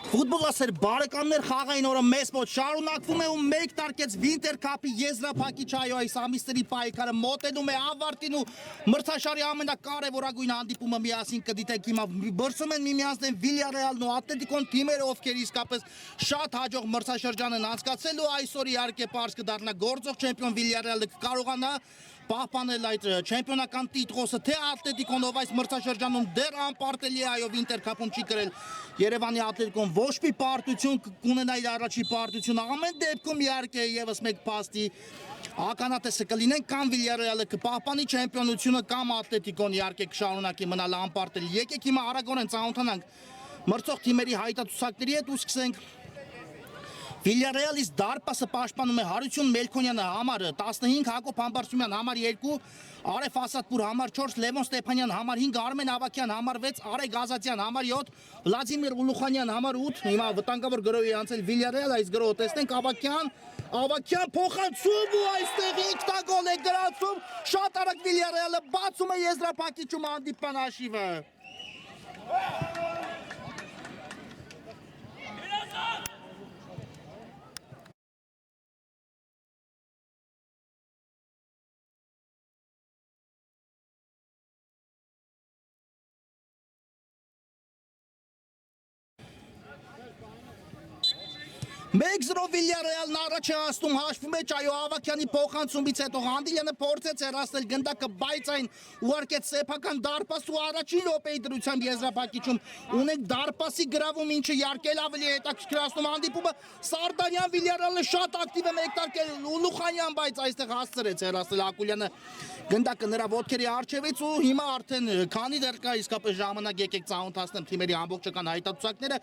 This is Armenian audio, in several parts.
Ֆուտբոլասեր բարեկամներ խաղային օրը մեզ մոտ շարունակվում է ու մեկ տարկեց Վինտեր Քափի եզրափակիչ այո այս ամիսների պայքարը մոտենում է ավարտին ու մրցաշարի ամենակարևորագույն հանդիպումը միասին կդիտենք հիմա բրսում են միմյանց դեմ Վիլյարեալն ու Ատլետիկոն թիմերը ովքեր իսկապես շատ հաջող մրցաշրջան են անցկացրել ու այսօր իհարկե պարզ կդառնա գործող չեմպիոն Վիլյարեալը կարողանա պահպանել այդ չեմպիոնական տիտղոսը թե Ատլետիկոնով այս մրցաշրջանում դեռ անպարտելի է այո Վինտեր Քափում չի կրել Երևանի Ատլետիկոն ոչ մի պարտություն կունենա իր առաջի պարտությունը ամեն դեպքում իհարկե եւս մեկ փաստի ականատեսը կլինեն կամ Վիլյարեալը կպահպանի չեմպիոնությունը կամ Ատլետիկոն իհարկե կշարունակի մնալ անպարտելի եկեք հիմա արագորեն ծանոթանանք մրցող թիմերի հայտարարությունների հետ ու սկսենք Վիլյարեալից դարպասը պաշտպանում է Հարություն Մելքոնյանը համար 15 Հակոբ Համբարձումյան համար 2 Արեֆ Ասատպուր համար 4 Լևոն Ստեփանյան համար 5 Արմեն Ավակյան համար 6 Արեգ Ազատյան համար 7 Վլադիմիր Ուլուխանյան համար 8 հիմա վտանգավոր գրոհի անցել Վիլյարեալ այս գրոհը տեսնենք Ավակյան փոխանցում ու այստեղ ինքնագոլ է գրացում շատ արագ Վիլյարեալը բացում է եզրափակիչում հանդիպան հաշիվը Մեկ զրով Վիլյարեալն առաջ է հասնում հաշվում է այո Ավակյանի փոխանցումից հետո Հանդիլյանը փորձեց հեռացնել գնդակը բայց այն ուղարկեց սեփական դարպաս ու առաջին րոպեի դրությամբ եզրափակիչում ունենք դարպասի գրավում ինչը իհարկե ավելի հետաքրքրացնում հանդիպումը Սարդարյան Վիլյարեալը շատ ակտիվ է մեկտարկել Ուլուխանյան բայց այստեղ հասցրեց հեռացնել Ակուլյանը գնդակը նրա ոտքերի առջևից ու հիմա արդեն քանի դեռ կա իսկապես ժամանակ եկեք ծանոթացնեմ թիմերի ամբողջական հայտարարությունները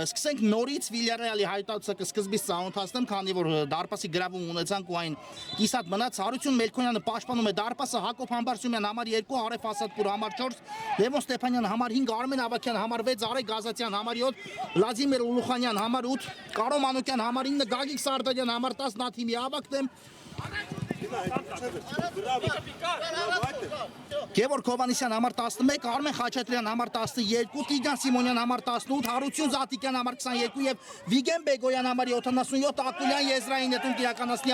սկսենք նորից Վիլյարեալի հայտարարությունը սկզբից ծանոթացնեմ քանի որ դարպասի գրավում ունեցանք ու այն կիսատ մնաց Հարություն Մելքոնյանը պաշտպանում է դարպասը Հակոբ Համբարձումյան համար 2 Արեֆ Ասատպուր համար 4 Լևոն Ստեփանյան համար 5 Արմեն Ավակյան համար 6 Արեգ Ազատյան համար 7 Վլադիմիր Ուլուխանյան համար 8 Կարո Մանուկյան համար 9 Գագիկ Սարդարյան համար 10 նա թիմի ավակտեմ Գևորգ Հովանեսյան համար 11 Արմեն Խաչատրյան համար 12 Տիգրան Սիմոնյան համար 18 Հարություն Զատիկյան համար 22 եւ Վիգեն Բեգոյան համար 77 Ակուլյան Եզրային հետում իրականացնի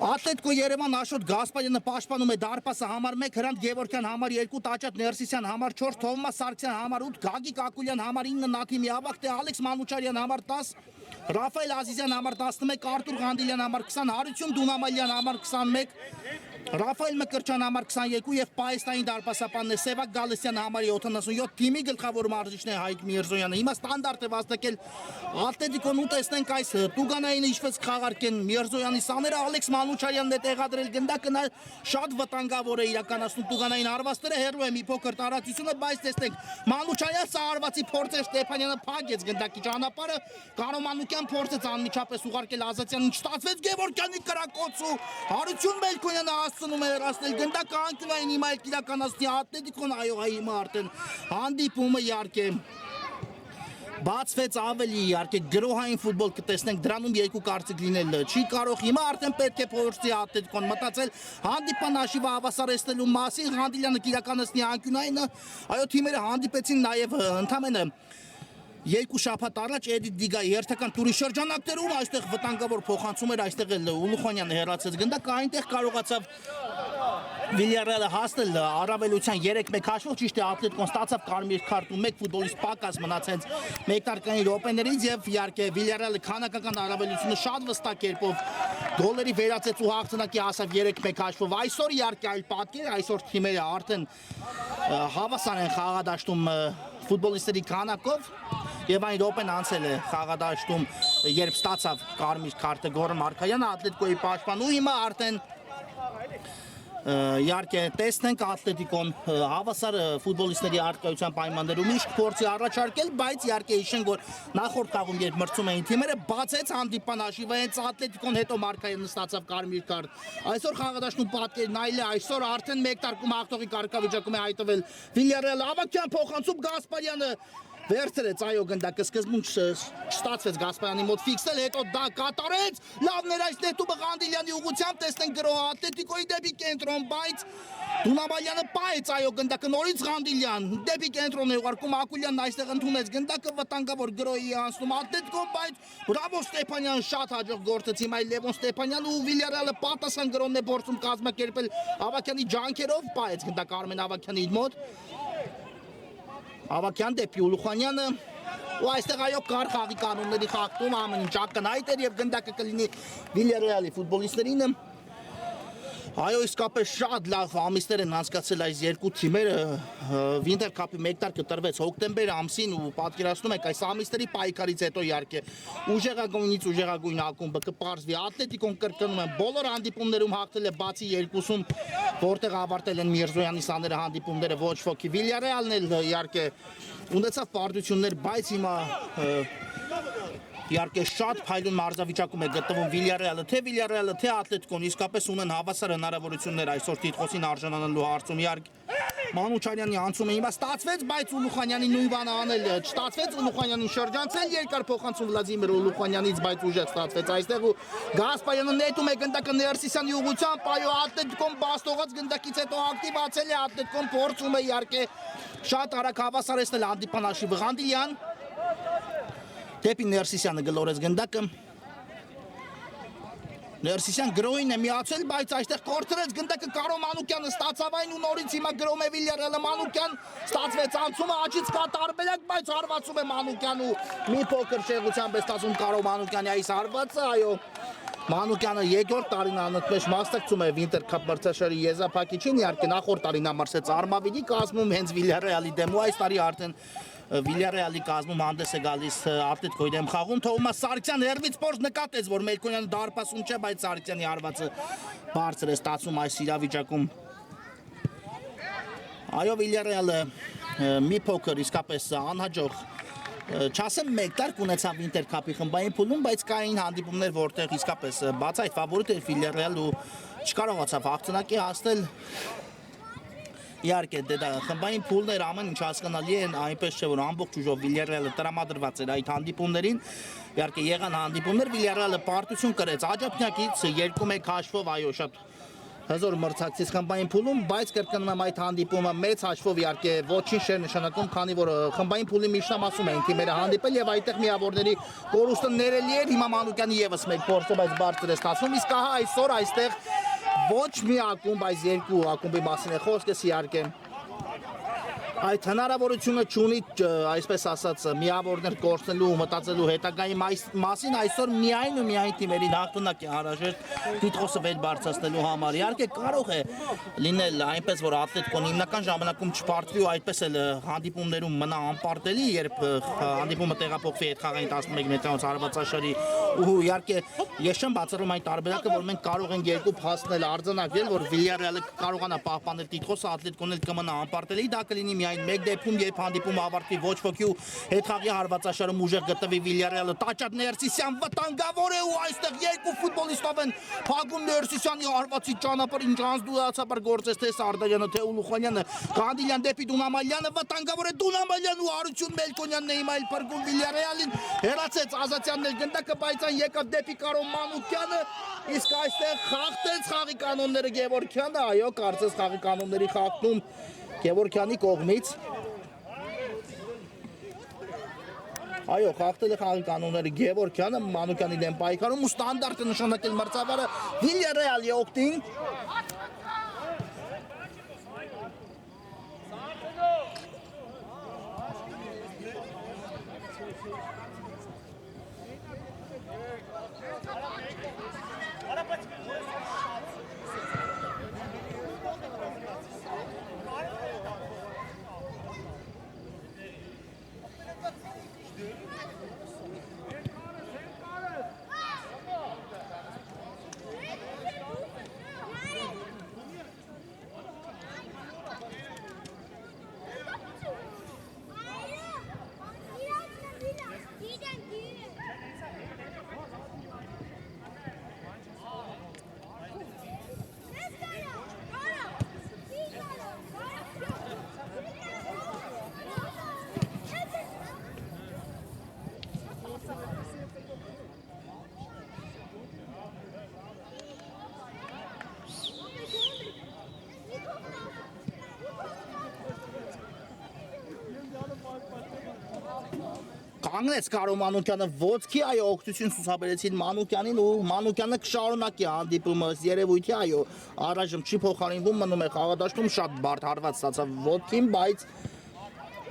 Ատլետիկո Երևան Աշոտ Գասպարյանը պաշտպանում է դարպասը համար 1 Հրանտ Գևորգյան համար 2 Տաճատ Ներսիսյան համար 4 Թովմաս Սարգսյան համար 8 Գագիկ Ակուլյան համար 9 Նաթիմի ավակտ է Ալեքս Մանուչարյան համար 10 Ռաֆայել Ազիզյան համար 11 Արտուր Ղանդիլյան համար 20 Հարություն Դունամալյան համար 21 Ռաֆայել Մկրչյան համար 22 եւ Պայեստային դարպասապանն է Սևակ Գալստյան համար 77 թիմի գլխավոր մարզիչն է Հայկ Միրզոյանը հիմա ստանդարտ է վաստակել Ատլետիկոն ու տեսնենք այս Տուգանայինը ինչպես կխաղարկեն Միրզոյանի սաները Ալեքս Մանուչարյանն է տեղադրել գնդակը նա շատ վտանգավոր է իրականացնում Տուգանային արվածները հերո է մի փոքր տարածությունը բայց տեսնենք Մանուչարյան սա արվածի փորձ է Ստեփանյանը փակեց գնդակի ճանապարհը Կարո Մանուկյան փորձեց անմիջապես ուղարկել Ազատյանին չստացվեց Գևորգյանի կրակոցու Հարություն Մելքոնյանը հասցնում է հեռացնել գնդակը անկյունային հիմա էլ իրականացնի Ատլետիկոն այո հիմա արդեն հանդիպումը իհարկե բացվեց ավելի իհարկե գրոհային ֆուտբոլ կտեսնենք դրանում երկու կարծիք լինել չի կարող հիմա արդեն պետք է փորձի Ատլետիկոն մտածել հանդիպան հաշիվը հավասարեցնելու մասին Հանդիլյանը իրականացնի անկյունայինը այո թիմերը հանդիպեցին նաև ընդամենը Երկու շաբաթ առաջ Էդիթ Դիգայի հերթական տուրի շրջանակներում այստեղ վտանգավոր փոխանցում էր այստեղ էլ Ուլուխանյանը հեռացեց գնդակը այնտեղ կարողացավ Վիլյարեալը հասնել առավելության 3-1 հաշվով ճիշտ է Ատլետիկոն ստացավ կարմիր քարտ ու 1 ֆուտբոլիստ պակաս մնաց հենց մեկտարկային րոպեներից եւ իհարկե Վիլյարեալը քանակական առավելությունը շատ վստահ կերպով գոլերի վերացեց ու հաղթանակի հասավ 3-1 հաշվով այսօր իհարկե այլ պատկեր այսօր թիմերը արդեն հավասար են խաղադաշտում ֆուտբոլիստերի քանակով եւ այն րոպեն անցել է խաղադաշտում երբ ստացավ կարմիր քարտը Գոռ Մարկարյանը Ատլետիկոյի պաշտպան ու հիմա արդեն Իհարկե տեսնենք Ատլետիկոն հավասար ֆուտբոլիստների արկայության պայմաններում իշք փորձի առաջարկել, բայց իհարկե հիշենք, որ նախորդ խաղում երբ մրցում էին թիմերը, բացեց հանդիպան հաշիվը, հենց Ատլետիկոն հետո Մարկայանը ստացավ կարմիր կարդ։ Այսօր խաղադաշտում պատկերն այլ է, այսօր արդեն մեկ տարկում հաղթողի կարգավիճակում է հայտնվել Վիլյարեալը, Ավագյան փոխանցում Գասպարյանը վերցրեց, այո, գնդակը սկզբում չստացվեց Գասպարյանի մոտ ֆիքսել, հետո դա կատարեց, լավ ներայց նետումը Ղանդիլյանի ուղղությամբ, տեսնենք գրոհը Ատլետիկոյի դեպի կենտրոն, բայց Դունամալյանը պայեց, այո, գնդակը նորից Ղանդիլյան, դեպի կենտրոն է ուղարկում, Ակուլյանն այստեղ ընդունեց, գնդակը վտանգավոր գրոհի անցնում Ատլետիկոն, բայց բրավո Ստեփանյան շատ հաջող գործեց հիմա Լևոն Ստեփանյանը ու Վիլյարեալը պատասխան գրոհն է փորձում կազմակերպել Ավագյանի ջանքերով, պայեց գնդակը Արմեն Ավագյանի մոտ Ավագյան դեպի Ուլուխանյանը ու այստեղ այո կար խաղի կանոնների խախտում ամեն ինչ ակնհայտ էր եւ գնդակը կլինի Վիլյարեալի ֆուտբոլիստերին այո իսկապես շատ լավ ամիսներ են անցկացել այս երկու թիմերը Winter Cup-ի մեկտարկը տրվեց հոկտեմբեր ամսին ու պատկերացնում եք այս ամիսների պայքարից հետո իհարկե ուժեղագույնից ուժեղագույն ակումբը կպարզվի Ատլետիկոն կրկնում եմ բոլոր հանդիպումներում հաղթել է բացի երկուսում որտեղ ավարտել են Միրզոյանի սաները հանդիպումները ոչ ոքի Վիլյարեալն էլ իհարկե ունեցավ պարտություններ բայց հիմա իհարկե շատ փայլուն մարզավիճակում է գտնվում Վիլյարեալը, թե Ատլետիկոն իսկապես ունեն հավասար հնարավորություններ այսօր տիտղոսին արժանանալու հարցում իհարկե Մանուչարյանի անցումը հիմա ստացվեց, բայց Ուլուխանյանի նույն բանը անել չստացվեց, Ուլուխանյանին շրջանցել երկար փոխանցում Վլադիմիր Ուլուխանյանից, բայց ուժեղ ստացվեց այստեղ ու Գասպարյանը նետում է գնդակը Ներսիսյանի ուղղությամբ, այո Ատլետիկոն բաստողած գնդակից հետո ակտիվացել է Ատլետիկոն փորձում է իհարկե շատ արագ հավասարեցնել հանդիպան հաշիվը Ղանդիլյան Դեպի Ներսիսյանը գլորեց գնդակը Ներսիսյան գրոհին է միացել, բայց այստեղ կորցրեց գնդակը Կարո Մանուկյանը ստացավ այն ու նորից հիմա գրոհում է Վիլյարեալը Մանուկյան ստացվեց անցումը աճից կա տարբերակ, բայց հարվածում է Մանուկյան ու մի փոքր շեղությամբ է ստացվում Կարո Մանուկյանի այս հարվածը, այո Մանուկյանը երկրորդ տարին անընդմեջ մասնակցում է Winter Cup մրցաշարի եզրափակիչին, իհարկե նախորդ տարին ամրցեց Արմավիրի կազմում հենց Վիլյարեալի դեմ ու այս տարի արդեն Վիլյարեալի կազմում հանդես է գալիս Ատլետիկոյի դեմ խաղում Թովմաս Սարգսյան հերվից փորձ նկատեց որ Մելքոնյանը դարպասում չէ բայց Սարգսյանի հարվածը բարձր է ստացվում այս իրավիճակում Այո Վիլյարեալը մի փոքր իսկապես անհաջող Չասեմ մեկ տարկ ունեցավ Winter Cup-ի խմբային փուլում, բայց կային հանդիպումներ, որտեղ իսկապես բացայտ ֆավորիտ էր Վիլյարեալը ու չկարողացավ հաղթանակի հասնել Իհարկե դա խմբային փուլներ ամեն ինչ հասկանալի են, այնպես չէ որ ամբողջ ուժով Վիլյարեալը տրամադրված էր այդ հանդիպումներին Իհարկե եղան հանդիպումներ Վիլյարեալը պարտություն կրեց աջափնյակից 2-1 հաշվով, այո շատ հզոր մրցակցից խմբային փուլում, բայց կրկնում եմ այդ հանդիպումը մեծ հաշվով իհարկե ոչինչ չէր նշանակում, քանի որ խմբային փուլի միջնամասում էին թիմերը հանդիպել եւ այդտեղ միավորների կորուստը ներելի էր, հիմա Մանուկյանի եւս մեկ փորձը, բայց բարձր է ստացվում, իսկ ահա այսօր այստեղ ոչ մի ակումբ, այս երկու ակումբի մասին է խոսքս իհարկե Այդ հնարավորությունը չունի, այսպես ասած, միավորներ կորցնելու ու մտածելու հետագայի մասին այսօր միայն ու միայն թիմերին հաղթանակ է անհրաժեշտ տիտղոսը վեր բարձրացնելու համար։ Իհարկե կարող է լինել այնպես, որ Ատլետիկոն հիմնական ժամանակում չպարտվի ու այդպես էլ հանդիպումներում մնա անպարտելի, երբ հանդիպումը տեղափոխվի այդ խաղային 11 մետրանոց հարվածաշարի ու իհարկե ես չեմ բացառում այն տարբերակը, որ մենք կարող ենք երկու փաստնել արձանագրել, որ Վիլյարեալը կարողանա պահպանել տիտղոսը, Ատլետիկոն էլ կմնա անպարտելի, դա կլինի միայն մեկ դեպքում, երբ հանդիպումը ավարտվի ոչ ոքի ու հետխաղի հարվածաշարում ուժեղ գտնվի Վիլյարեալը, Տաճատ Ներսիսյան վտանգավոր է ու այստեղ երկու ֆուտբոլիստով են փակում Ներսիսյանի հարվածի ճանապարհին, ինչ անձնուրացաբար գործեց թե Սարդարյանը, թե Ուլուխանյանը, Ղանդիլյան դեպի Դունամալյանը, վտանգավոր է Դունամալյան ու Արություն Մելքոնյանն է հիմա փրկում Վիլյարեալին, հեռացեց Ազատյանն էլ գնդակը պայծան եկավ դեպի Կարո Մանուկյանը, իսկ այստեղ խախտեց խաղի կանոնները Գևորգյանը, այո, կարծես խաղի կանոնների խախտում Գևորգյանի կողմից Այո, խախտել է խաղի կանոնները Գևորգյանը, Մանուկյանի դեմ պայքարում ու ստանդարտ է նշանակել մրցավարը Վիլյարեալի օգտին Կանգնեց Կարո Մանուկյանը ոտքի, այո, օգնություն ցուցաբերեցին Մանուկյանին ու Մանուկյանը կշարունակի հանդիպումը երևույթի, այո, առայժմ չի փոխարինվում, մնում է խաղադաշտում, շատ բարդ հարված ստացավ ոտքին, բայց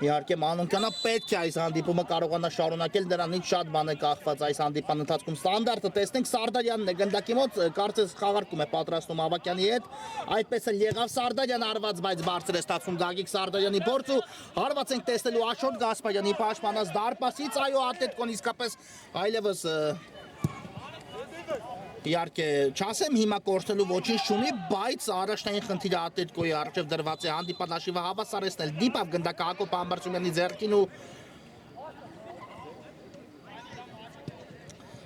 իհարկե Մանուկյանը պետք է այս հանդիպումը կարողանա շարունակել, դրանից շատ բան է կախված այս հանդիպման ընթացքում։ Ստանդարտը տեսնենք Սարդարյանն է գնդակի մոտ, կարծես խաղարկում է պատրաստում Ավակյանի հետ, այդպես էլ եղավ Սարդարյան արված, բայց բարձր է ստացվում Գագիկ Սարդարյանի փորձ ու հարված ենք տեսնելու Աշոտ Գասպարյանի պաշտպանած դարպասից, այո, Ատլետիկոն իսկապես այլևս իհարկե չասեմ հիմա կորցնելու ոչինչ չունի, բայց առաջնային խնդիրը Ատլետիկոյի առջև դրված է հանդիպան հաշիվը հավասարեցնել, դիպավ գնդակը Հակոբ Ամբարձումյանի ձեռքին ու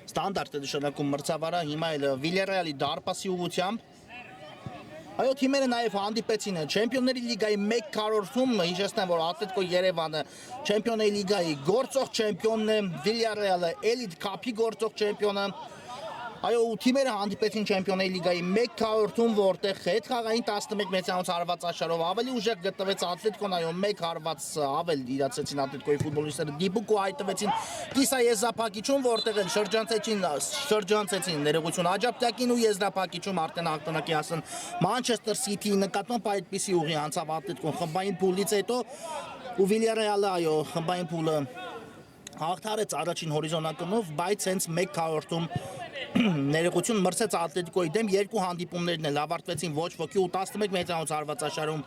ստանդարտ է նշանակում մրցավարը, հիմա էլ Վիլիարեալի դարպասի ուղղությամբ Այո, թիմերը նաև հանդիպեցին Չեմպիոնների լիգայի 1 քառորդում, հիշեցնեմ, որ Ատլետիկո Երևանը Չեմպիոնների լիգայի գործող չեմպիոնն է, Վիլիարեալը Էլիտ Քափի գործող չեմպիոնը Այո, թիմերը հանդիպեցին Չեմպիոնների լիգայի 1 քառորդում, որտեղ հետ խաղային 11 մեծանոց հարվածաշարով ավելի ուժեղ գտնվեց Ատլետիկոն, այո, 1 հարված ավել իրացեցին Ատլետիկոյի ֆուտբոլիստները դիպուկ ու հայտնվեցին կիսա եզրափակիչում, որտեղ էլ շրջանցեցին ներողություն Աջափտյակին ու եզրափակիչում արդեն հաղթանակի հասան Մանչեսթեր Սիթիի նկատմամբ այդպիսի ուղի անցավ Ատլետիկոն խմբային փուլից հետո ու Վիլիարեալը, այո, խմբային փուլը հաղթարեց առաջին հորիզոնակնով, բայց հենց 1 քառորդում ներողություն մրցեց Ատլետիկոյի դեմ երկու հանդիպումներն էլ ավարտվեցին ոչ ոքի ու 11 մեծանոց հարվածաշարում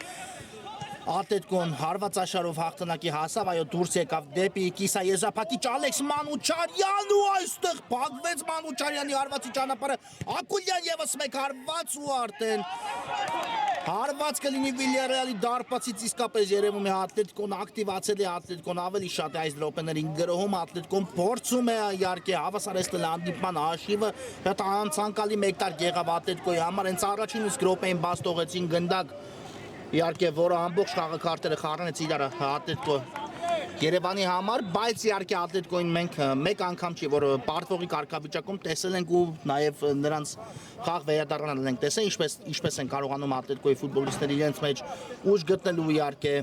Ատլետիկոն հարվածաշարով հաղթանակի հասավ, այո դուրս եկավ դեպի կիսա եզրափակիչ Ալեքս Մանուչարյան ու այստեղ փակվեց Մանուչարյանի հարվածի ճանապարհը Ակուլյան եւս մեկ հարված ու արդեն հարված կլինի Վիլիարեալի դարպասից իսկապես երևում է Ատլետիկոն ակտիվացել է Ատլետիկոն ավելի շատ է այս րոպեներին գրոհում Ատլետիկոն փորձում է իհարկե հավասարեցնել հանդիպման հաշիվը դա ցանկալի մեկտար եղավ Ատլետիկոյի համար հենց առաջին իսկ րոպեին բաց թողեցին գնդակ իհարկե որը ամբողջ խաղակարտերը խառնեց իրար Ատլետիկո Երևանի համար, բայց իհարկե Ատլետիկոյին մենք մեկ անգամ չի, որ պարտվողի կարգավիճակում տեսել ենք ու նաև նրանց խաղ վերադառնալ ենք տեսել, ինչպես են կարողանում Ատլետիկոյի ֆուտբոլիստները իրենց մեջ ուժ գտնելու իհարկե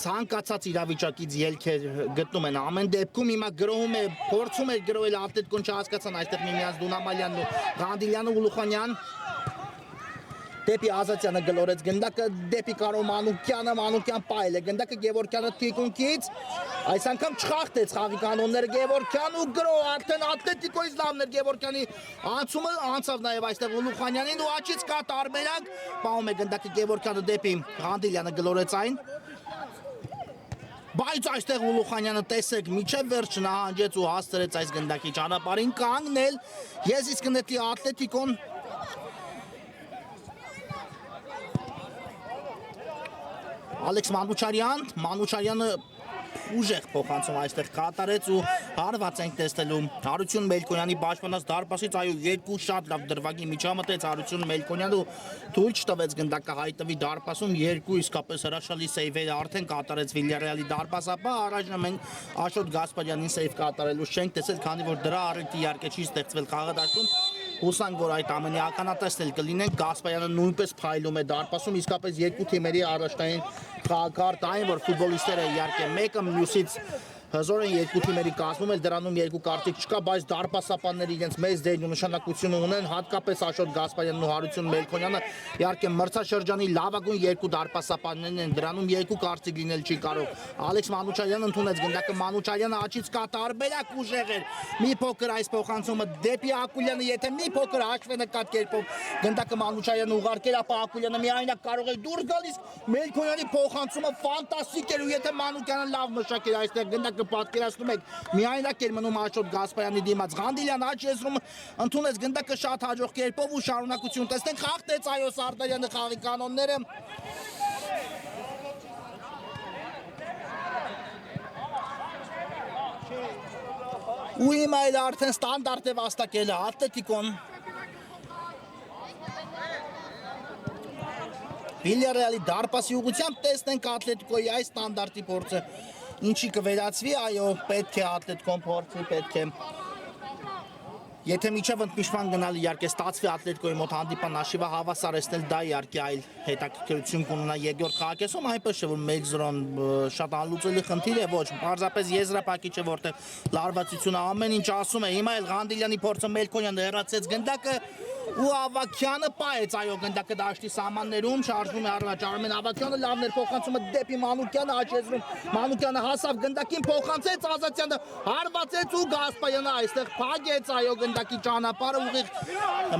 ցանկացած իրավիճակից ելքեր գտնում են ամեն դեպքում հիմա գրոհում է փորձում է գրոհել Ատլետիկոն չհասկացան այստեղ միմյանց Դունամալյանն ու Գանդիլյանը ու Լուխանյան Դեպի Ազատյանը գլորեց գնդակը, դեպի Կարո Մանուկյանը, Մանուկյան պայել է, գնդակը Գևորգյանը թիկունքից, այս անգամ չխախտեց խաղի կանոնները Գևորգյան ու գրո, արդեն Ատլետիկոյից լավն էր Գևորգյանի անցումը, անցավ նաև այստեղ Ուլուխանյանին ու աչից կա տարբերակ, պահում է գնդակը Գևորգյանը դեպի Ղանդիլյանը գլորեց այն, բայց այստեղ Ուլուխանյանը տեսեք, միջև վերջ նահանջեց ու հասցրեց այս գնդակի ճանապարհին կանգնել, ես իսկ նետի Ատլետիկոն Ալեքս Մանուչարյանը ուժեղ փոխանցում այստեղ կատարեց ու հարված ենք տեսնելու Հարություն Մելքոնյանի պաշտպանած դարպասից այո երկու շատ լավ դրվագի միջամտեց Հարություն Մելքոնյանը թույլ չտվեց գնդակը հայտնվի դարպասում երկու իսկապես հրաշալի սեյվեր արդեն կատարեց Վիլիարեալի դարպասապահ առայժմ մենք Աշոտ Գասպարյանի սեյվ կատարելու չենք տեսել քանի որ դրա առիթ իհարկե չի ստեղծվել խաղադաշտում Հուսանք որ այդ ամենի ականատեսել կլինենք Գասպարյանը նույնպես փայլում է դարպասում իսկապես երկու թիմերի առաջնային խաղակարդ այն որ ֆուտբոլիստները իհարկե մեկը մյուսից հզոր են երկու թիմերի կազմում էլ դրանում երկու կարտիկ չկա բայց դարպասապանները իրենց մեծ դերն ու նշանակությունը ունեն հատկապես Աշոտ Գասպարյանն ու Հարություն Մելքոնյանը իհարկե մրցաշրջանի լավագույն երկու դարպասապաններն են դրանում երկու կարտիկ լինել չի կարող Ալեքս Մանուչարյանը ընդունեց գնդակը Մանուչարյանը աչից կա տարբերակ ուժեղ էր մի փոքր այս փոխանցումը դեպի Ակուլյանը եթե մի փոքր հաշվը նկատ կերպով գնդակը Մանուչարյանը ուղարկել ապա Ակուլյանը միայնակ կարող է դուրս գալիս Մելքոնյանի փոխանցումը ֆանտաստիկ էր ու եթե Մանուկյանը լավ մշակեր այստեղ գնդակը պատկերացնում եք միայնակ էր մնում Աշոտ Գասպարյանի դիմաց Ղանդիլյան աջ եզրում ընդունեց գնդակը շատ հաջող կերպով ու շարունակություն տեսնենք խախտեց այո Սարդարյանը խաղի կանոնները ու հիմա էլ արդեն ստանդարտ է վաստակել Ատլետիկոն Վիլիարեալի դարպասի ուղղությամբ տեսնենք Ատլետիկոյի այս ստանդարտի փորձը ինչի կվերածվի, այո, պետք է Ատլետիկոն փորձի, պետք է Եթե միջև ընդմիջման գնալ իհարկե ստացվի Ատլետիկոյի մոտ հանդիպան հաշիվը հավասարեցնել դա իհարկե այլ հետաքրքրություն կունենա երկրորդ խաղակեսում, այնպես չէ որ 1-0-ն շատ անլուծելի խնդիր է, ոչ, պարզապես եզրափակիչ է, որտեղ լարվածությունը ամեն ինչ ասում է, հիմա էլ Ղանդիլյանի փորձը Մելքոնյանը հեռացեց գնդակը ու Ավակյանը պայեց այո գնդակը դաշտի սահմաններում շարժվում է առաջ Արմեն Ավակյանը լավներ փոխանցումը դեպի Մանուկյանը աճեցնում Մանուկյանը հասավ գնդակին փոխանցեց Ազատյանը հարվածեց ու Գասպարյանը այստեղ փագեց այո գնդակի ճանապարհը ուղիղ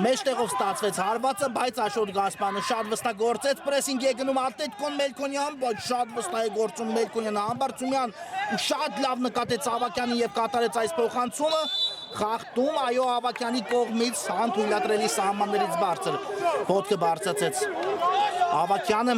մեջտեղով ստացվեց հարվածը բայց Աշոտ Գասպարյանը շատ վստահ գործեց պրեսինգ է գնում Ատլետիկոն Մելքոնյան բայց շատ վստահ է գործում Մելքոնյանը Համբարձումյան շատ լավ նկատեց Ավակյանին եւ կատարեց այս փոխանցումը Խախտում այո Ավակյանի կողմից անթույլատրելի սահմաններից բարձր ոտքը բարձրացեց Ավակյանը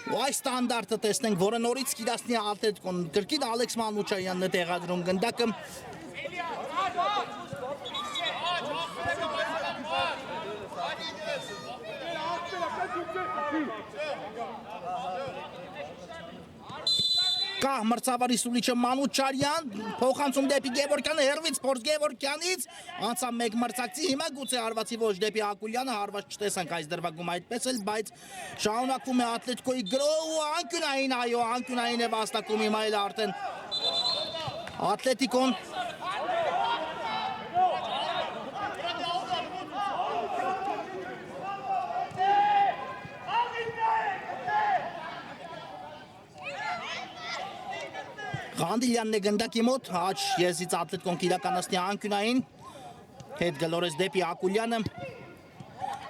ու այս ստանդարտը տեսնենք որը նորից կիրացնի Ատլետիկոն կրկին Ալեքս Մանուչարյանն է տեղադրում գնդակը Կա մրցավարի սուլիչը Մանուչարյան փոխանցում դեպի Գևորգյանը հերվից փորձ Գևորգյանից անցավ մեկ մրցակցի հիմա գուցե հարվածի ոչ դեպի Ակուլյանը հարված չտեսանք այս դրվագում այդպես էլ բայց շարունակվում է Ատլետիկոյի գրոհը անկյունային այո անկյունային է վաստակում հիմա էլ արդեն Ատլետիկոն Ղանդիլյանն է գնդակի մոտ, աչ եզից Ատլետիկոն կիրականացնի անկյունային, հետ գլորեց դեպի Ակուլյանը,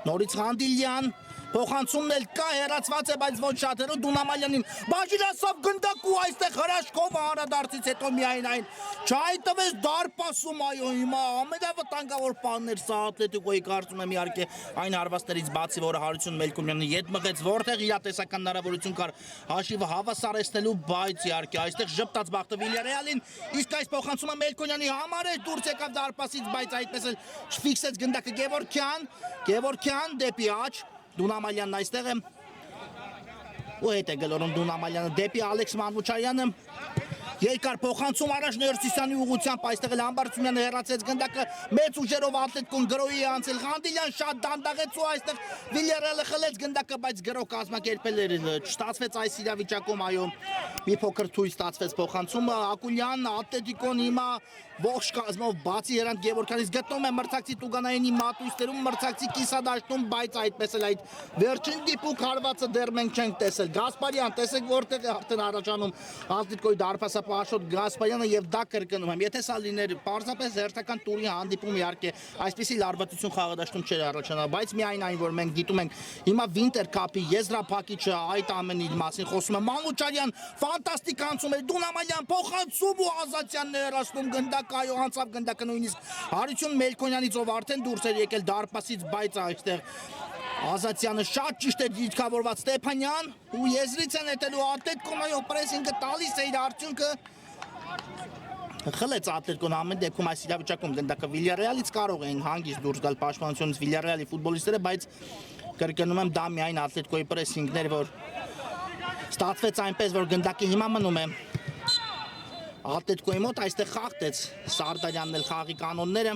նորից Ղանդիլյան, փոխանցումն էլ կա, հեռացված է, բայց ոչ շատերով Դունամալյանին, Բաժիրասով գնդակ ու այստեղ հրաշքով անդրադարձից հետո միայն այն չհայտվեց դարպասում, այո, հիմա ամենավտանգավոր բանն էր սա Ատլետիկոյի կարծում եմ իհարկե այն հարվածներից բացի, որը Հարություն Մելքոնյանը ետ մղեց, որտեղ իրատեսական հնարավորություն կար հաշիվը հավասարեցնելու, բայց իհարկե այստեղ ժպտաց բախտը Վիլյարեալին, իսկ այս փոխանցումը Մելքոնյանի համար է դուրս եկավ դարպասից, բայց այդպես էլ ֆիքսեց գնդակը Գևորգյան դեպի աջ Դունամալյանն այստեղ է ու հետ է գլորում Դունամալյանը դեպի Ալեքս Մանուչարյանը Երկար փոխանցում առաջ Ներսիսյանի ուղղությամբ այստեղ էլ Համբարձումյանը հեռացեց գնդակը մեծ ուժերով Ատլետիկոն գրոհի է անցել Ղանդիլյան շատ դանդաղեց ու այստեղ Վիլյարեալը խլեց գնդակը բայց գրոհ կազմակերպել էր չստացվեց այս իրավիճակում այո մի փոքր թույլ ստացվեց փոխանցումը Ակուլյան Ատլետիկոն հիմա ողջ կազմով բացի Հրանտ Գևորգյանից գտնում է մրցակցի Տուգանայինի մատույցներում մրցակցի կիսադաշտում բայց այդպես էլ այդ վերջին դիպուկ հարվածը դեռ մենք չենք տեսել Գասպարյան տեսեք որտեղ է արդեն առաջանում Ատլետիկոյի դարպասապահ Աշոտ Գասպարյանը եւ դա կրկնում եմ եթե սա լիներ պարզապես հերթական տուրի հանդիպում իհարկե այսպիսի լարվածություն խաղադաշտում չէր առաջանա բայց միայն այն որ մենք դիտում ենք հիմա Վինտեր կապի եզրափակիչը այդ ամենի մասին խոսում է Մանուչարյան ֆանտաստիկ անցում է Դունամալյան փոխանցում ու Ազատյանն է հեռացնում գնդակ այո անցավ գնդակը նույնիսկ Հարություն Մելքոնյանից ով արդեն դուրս էր եկել դարպասից բայց այստեղ Ազատյանը շատ ճիշտ է դիրքավորված Ստեփանյան ու եզրից են հետելու Ատլետիկոն այո պրեսինգը տալիս է իր արդյունքը խլեց Ատլետիկոն ամեն դեպքում այս իրավիճակում գնդակը Վիլյարեալից կարող էին հանգիստ դուրս գալ պաշտպանությունից Վիլյարեալի ֆուտբոլիստները բայց կրկնում եմ դա միայն Ատլետիկոյի պրեսինգներ որ ստացվեց այնպես որ գնդակի հիմա մնում է Ատլետիկոյի մոտ այստեղ խախտեց Սարդարյանն էլ խաղի կանոնները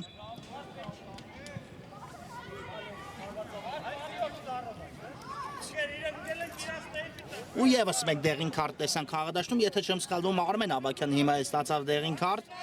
ու եւս մեկ դեղին քարտ տեսանք խաղադաշտում, եթե չեմ սխալվում Արմեն Ավակյանը հիմա է ստացավ դեղին քարտ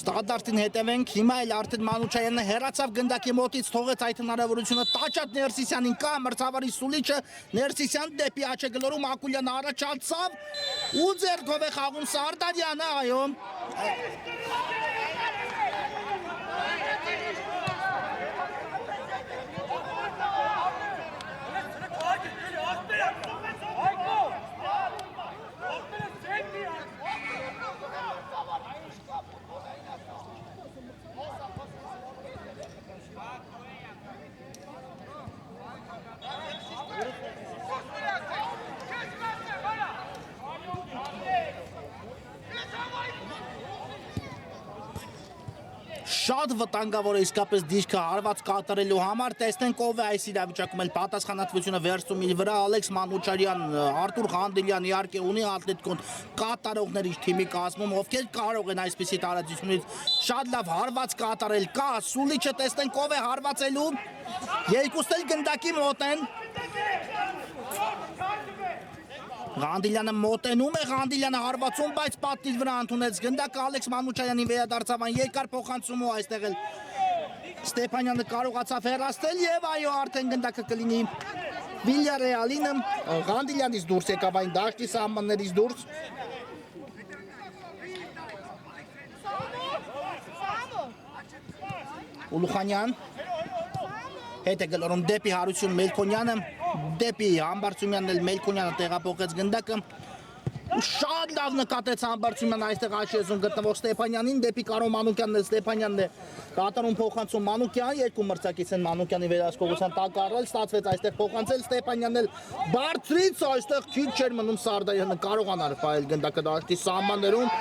Ստանդարտին հետևենք, հիմա էլ արդեն Մանուչարյանը հեռացավ գնդակի մոտից, թողեց այդ հնարավորությունը Տաճատ Ներսիսյանին կա մրցավարի սուլիչը, Ներսիսյան դեպի աջ է գլորում, Ակուլյանը առաջացավ ու ձեռքով է խաղում Սարդարյանը, այո շատ վտանգավոր է իսկապես դիրքը հարված կատարելու համար, տեսնենք ով է այս իրավիճակում էլ պատասխանատվությունը վերցնում իր վրա, Ալեքս Մանուչարյան, Արտուր Ղանդիլյան իհարկե ունի Ատլետիկոն կատարողներ իր թիմի կազմում, ովքեր կարող են այսպիսի տարածությունից շատ լավ հարված կատարել, կա Սուլիչը, տեսնենք ով է հարվածելու, երկուսն էլ գնդակի մոտ են, Ղանդիլյանը մոտենում է, Ղանդիլյանը հարվածում, բայց պատի վրա ընդունեց գնդակը, Ալեքս Մանուչարյանին վերադարձավ այն երկար փոխանցում ու այստեղ էլ Ստեփանյանը կարողացավ հեռացնել եւ այո, արդեն գնդակը կլինի Վիլյարեալին, Ղանդիլյանից դուրս եկավ այն դաշտի սահմաններից դուրս։ Ուլուխանյան հետ է գլորում դեպի Հարություն Մելքոնյանը, դեպի Համբարձումյանն էլ Մելքոնյանը տեղափոխեց գնդակը ու շատ լավ նկատեց Համբարձումյանը այստեղ աշեզում գտնվող Ստեփանյանին, դեպի Կարո Մանուկյանն էլ Ստեփանյանն է կատարում փոխանցում Մանուկյան, երկու մրցակից են Մանուկյանի վերահսկողության տակ առել, ստացվեց այստեղ փոխանցել Ստեփանյանն էլ բարձրից այստեղ քիչ չէր մնում Սարդարյանը կարողանար ֆայել գնդակը դաշտի սահմաններում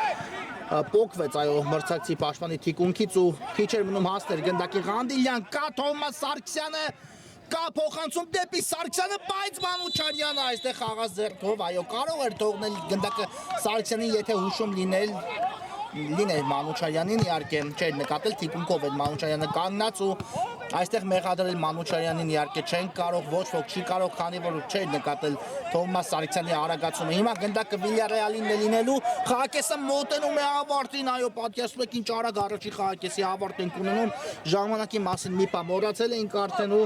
Պոկվեց այո մրցակցի պաշտպանի թիկունքից ու քիչ էր մնում հասներ գնդակի Ղանդիլյան, կա Թոմաս Սարգսյանը, կա փոխանցում դեպի Սարգսյանը, բայց Մանուչարյանը այստեղ խաղաց ձեռքով, այո կարող էր թողնել գնդակը Սարգսյանին, եթե հուշում լիներ Մանուչարյանին, իհարկե չէր նկատել թիկունքով էր Մանուչարյանը կանգնած ու այստեղ մեղադրել Մանուչարյանին իհարկե չեն կարող, ոչ ոք չի կարող, քանի որ չէր նկատել Թոմաս Սարգսյանի արագացումը։ Հիմա գնդակը Վիլյարեալին է լինելու, խաղակեսը մոտենում է ավարտին, այո, պատկերացնում եք ինչ արագ առաջի խաղակեսի ավարտ ենք ունենում, ժամանակի մասին մի բան մոռացել էինք արդեն ու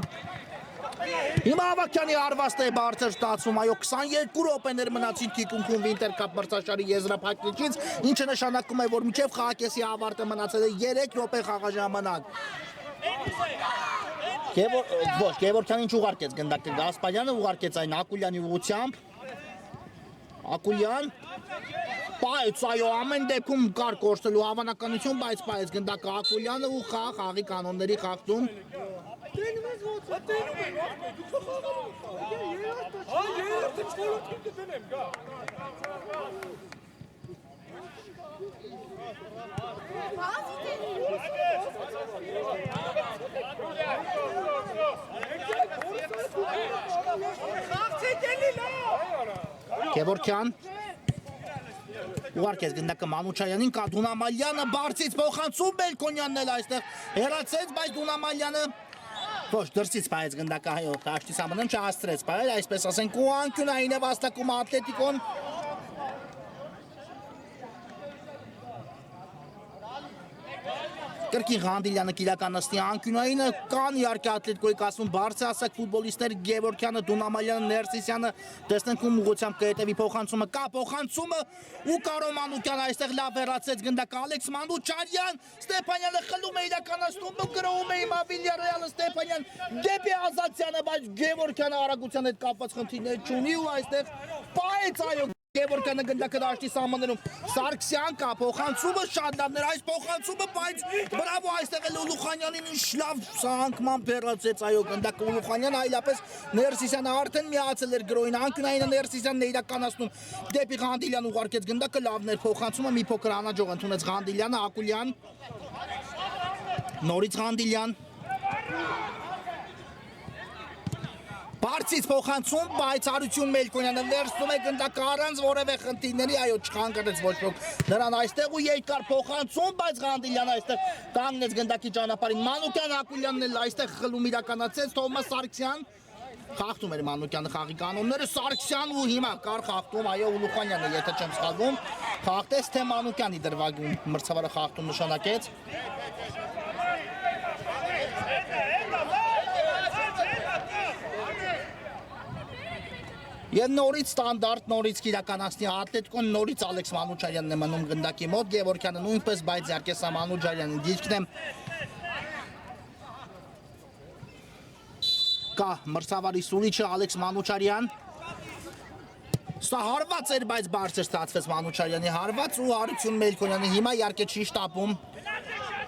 Հիմա Ավագյանի արվաստը է բարձր ստացվում, այո 22 րոպեներ մնացին թիկունքում Վինտեր կապ մրցաշարի եզրափակիչից, ինչը նշանակում է, որ մինչև խաղակեսի ավարտը մնացել է 3 րոպե խաղաժամանակ։ Գևորգյանին չուղարկեց գնդակը Գասպարյանը, ուղարկեց այն Ակուլյանի ուղղությամբ։ Ակուլյան, բայց այո ամեն դեպքում կար կորցնելու հավանականություն, բայց պայեց գնդակը Ակուլյանը ու խաղի կանոնների խախտում։ Գևորգյան ուղարկեց գնդակը Մանուչարյանին, կա Դունամալյանը բարձից փոխանցում Մելքոնյանն էլ այստեղ հեռացեց, բայց Դունամալյանը ոչ դրսից պայեց գնդակը հայո դաշտի սահմանին չհասցրեց պայել, այսպես ասենք ու անկյունային է վաստակում Ատլետիկոն։ Կրկին Ղանդիլյանը կիրականացնի անկյունայինը, կան իհարկե Ատլետիկոյի կազմում բարձրահասակ ֆուտբոլիստներ Գևորգյանը, Դունամալյանը, Ներսիսյանը, տեսնենք ում ուղղությամբ կհետևի փոխանցումը, կա փոխանցումը ու Կարո Մանուկյանը այստեղ լավ հեռացեց գնդակը Ալեքս Մանուչարյան, Ստեփանյանը խլում է իրականացնում ու գրովում է հիմա Վիլյարեալը Ստեփանյան դեպի Ազատյանը, բայց Գևորգյանը արագության հետ կապված խնդիրներ չունի ու այստեղ պայեց այո Գևորգյանը գնդակը դաշտի սահմաններում Սարգսյան կա փոխանցումը շատ լավներ այս փոխանցումը բայց բրավո այստեղ էլ Ուլուխանյանին ինչ լավ սահանքման հեռացեց այո գնդակը Ուլուխանյանը այլապես Ներսիսյանը արդեն միացել էր գրոյին անկյունայինը Ներսիսյանն է իրականացնում դեպի Ղանդիլյան ուղարկեց գնդակը լավներ փոխանցումը մի փոքր անաջող ընդունեց Ղանդիլյանը Ակուլյան նորից Ղանդիլյան Բարձից փոխանցում, բայց Հարություն Մելքոնյանը վերցնում է գնդակը առանց որևէ խնդիրների, այո չխանգարեց ոչ ոք նրան այստեղ ու երկար փոխանցում, բայց Ղանդիլյանը այստեղ կանգնեց գնդակի ճանապարհին, Մանուկյան Ակուլյանն էլ այստեղ խլում իրականացեց, Թոմաս Սարգսյան խախտում էր Մանուկյանը խաղի կանոնները, Սարգսյան ու հիմա կար խախտում, այո Ուլուխանյանը եթե չեմ սխալվում, խախտեց թե Մանուկյանի դրվագում մրցավարը խախտում նշանակեց Եվ նորից ստանդարտ, նորից կիրականացնի Ատլետիկոն, նորից Ալեքս Մանուչարյանն է մնում գնդակի մոտ, Գևորգյանը նույնպես, բայց իհարկե սա Մանուչարյանի դիրքն է։ Կա մրցավարի Սուլիչը Ալեքս Մանուչարյան։ Սա հարված էր, բայց բարձր ստացվեց Մանուչարյանի հարված ու Հարություն Մելքոնյանը հիմա իհարկե չի շտապում։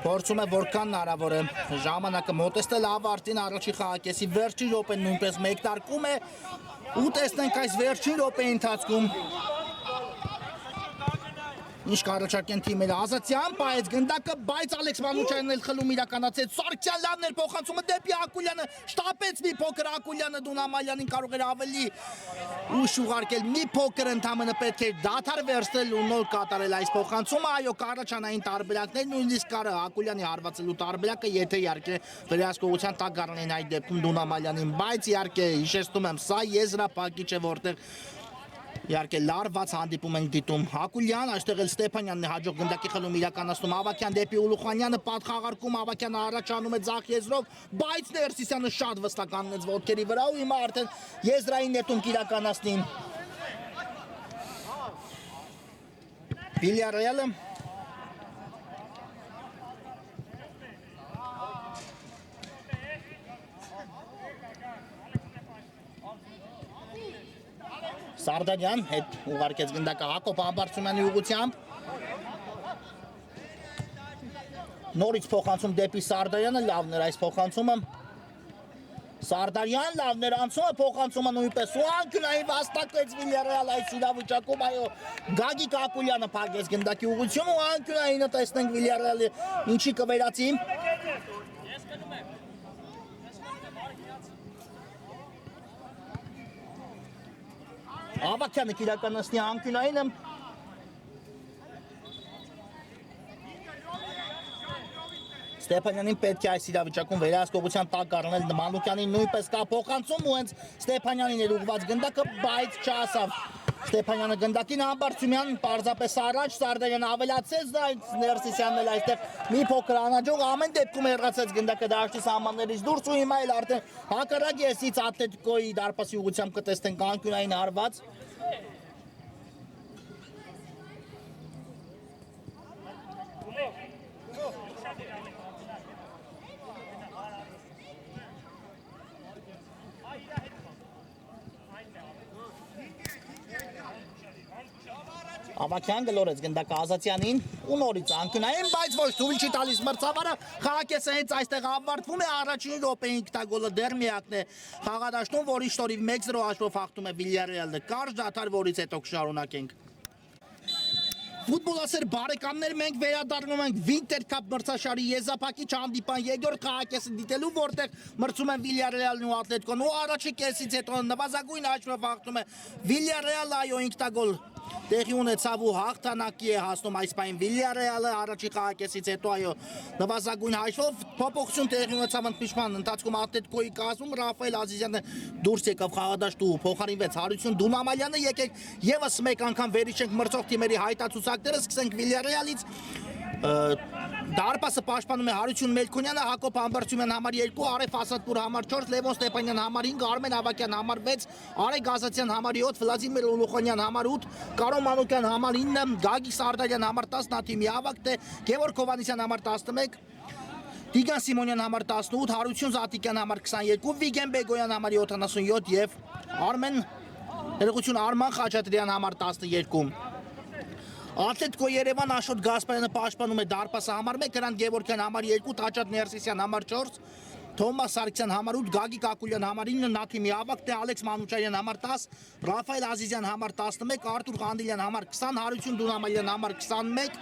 Փորձում է որքան հնարավոր է ժամանակը մոտեցնել ավարտին առաջի խաղակեսի վերջին րոպեն նույնպես մեկնարկում է ու տեսնենք այս վերջին րոպեի ընթացքում Ինչ կառաջարկեն թիմերը Ազատյան, բայց գնդակը, բայց Ալեքս Մանուչյանն էլ խլում իրականացեց Սարգսյան լավն էր փոխանցումը դեպի Ակուլյանը, շտապեց մի փոքր Ակուլյանը Դունամալյանին կարող էր ավելի ուշ ուղարկել, մի փոքր ընդամենը պետք էր դադար վերցնել ու նոր կատարել այս փոխանցումը, այո կառաջանային տարբերակներ, նույնիսկ կարը Ակուլյանի հարվածելու տարբերակը, եթե իհարկե վերահսկողության տակ գարնեն այդ դեպքում Դունամալյանին, բայց իհարկե հիշեցնում եմ, սա եզրափակիչ է, որտեղ իհարկե լարված հանդիպում ենք դիտում Ակուլյան, այստեղ էլ Ստեփանյանն է հաջող գնդակի խլում իրականացնում Ավակյան դեպի Ուլուխանյանը, պատխաղարկում Ավակյանը առաջանում է ձախ եզրով, բայց Ներսիսյանը շատ վստահ կանգնեց ոտքերի վրա ու հիմա արդեն եզրային նետում կիրականացնի Վիլյարեալը Սարդարյան հետ ուղարկեց գնդակը Հակոբ Ամբարձումյանի ուղղությամբ նորից փոխանցում դեպի Սարդարյանը լավն էր այս փոխանցումը Սարդարյան լավն էր անցումը փոխանցումը նույնպես ու անկյունային վաստակեց Վիլյարեալ այս իրավիճակում այո Գագիկ Ակուլյանը փակեց գնդակի ուղղությունը ու անկյունայինը տեսնենք Վիլյարեալի ինչի կվերածի Ավակյանը կիրականացնի անկյունայինը Ստեփանյանին պետք է այս իրավիճակում վերահսկողության տակ առնել Մանուկյանին նույնպես կա փոխանցում ու հենց Ստեփանյանին էր ուղղված գնդակը, բայց չասավ Ստեփանյանը գնդակին Ամբարձումյան պարզապես առաջ Սարդարյանը ավելացեց այդ Ներսիսյանն էլ այստեղ մի փոքր անհաջող ամեն դեպքում հեռացեց գնդակը դաշտի սահմաններից դուրս ու հիմա էլ արդեն հակառակ եսից Ատլետիկոյի դարպասի ուղղությամբ կտեսնենք անկյունային հարված Ավակյան գլորեց գնդակը Ազատյանին ու նորից անկյունային, բայց ոչ թույլ չի տալիս մրցավարը խաղակեսը հենց այստեղ ավարտվում է առաջին րոպեին գտագոլը դեռ միակն է խաղադաշտում, որի շնորհիվ 1-0 հաշվով հաղթում է Վիլյարեալը կարճ դադար, որից հետո կշարունակենք Ֆուտբոլասեր բարեկամներ մենք վերադառնում ենք Winter Cup մրցաշարի եզրափակիչ հանդիպան երկրորդ խաղակեսը դիտելու որտեղ մրցում են Վիլյարեալն ու Ատլետիկոն ու առաջի կեսից հետո նվազագույն հաշվով հաղթում է Վիլյարեալը այո 5 գոլ տեղի ունեցավ ու հաղթանակի է հասնում այս պայն Վիլյարեալը առաջի խաղակեսից հետո այո նվազագույն հաշվով փոփոխություն տեղի ունեցավ ընդմիջման ընթացքում Ատլետիկոյի կազմում Ռաֆայել Ազիզյանը դուրս եկավ խաղադաշտ ու փոխարինվեց Հարություն Դունամալյանը եկեք եւս մեկ անգամ վերիչենք մրցող թիմերի հայտացուցակները սկսենք Վիլյարեալից Դարպասը պաշտպանում է Հարություն Մելքոնյանը, Հակոբ Ամբարձումյան համար 2, Արեֆ Ասադպուր համար 4, Լևոն Ստեփանյան համար 5, Արմեն Ավակյան համար 6, Արեգ Ազատյան համար 7, Վլադիմիր Ուլուխանյան համար 8, Կարո Մանուկյան համար 9, Գագիկ Սարդարյան համար 10, Նաթիմի Ավակտե, Գևորգ Հովհաննիսյան համար 11, Տիգրան Սիմոնյան համար 18, Հարություն Զատիկյան համար 22, Վիգեն Բեգոյան համար 77 եւ Արման Խաչատրյան համար 12 Ատլետիկո Երևան Աշոտ Գասպարյանը պաշտպանում է դարպասը համար 1, Հրանտ Գևորգյան համար 2, Տաճատ Ներսիսյան համար 4, Թոմաս Սարգսյան համար 8, Գագիկ Ակուլյան համար 9, Նաթիմի Ավակտե, Ալեքս Մանուչարյան համար 10, Ռաֆայել Ազիզյան համար 11, Արտուր Ղանդիլյան համար 20, Հարություն Դունամալյան համար 21,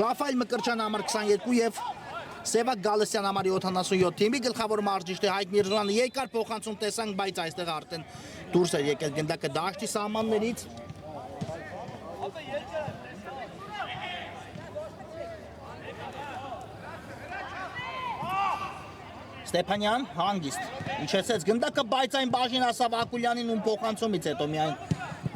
Ռաֆայել Մկրտչյան համար 22 եւ Սևակ Գալստյան համար 77 թիմի գլխավոր մարզիչ է Հայկ Միրզոյանը երկար փոխանցում տեսանք, բայց այստեղ արդեն դուրս է եկել գնդակը դաշտի սահմաններից Ստեփանյան հանգիստ իջեցեց գնդակը, բայց այն բաժին ասավ Ակուլյանին ու փոխանցումից հետո միայն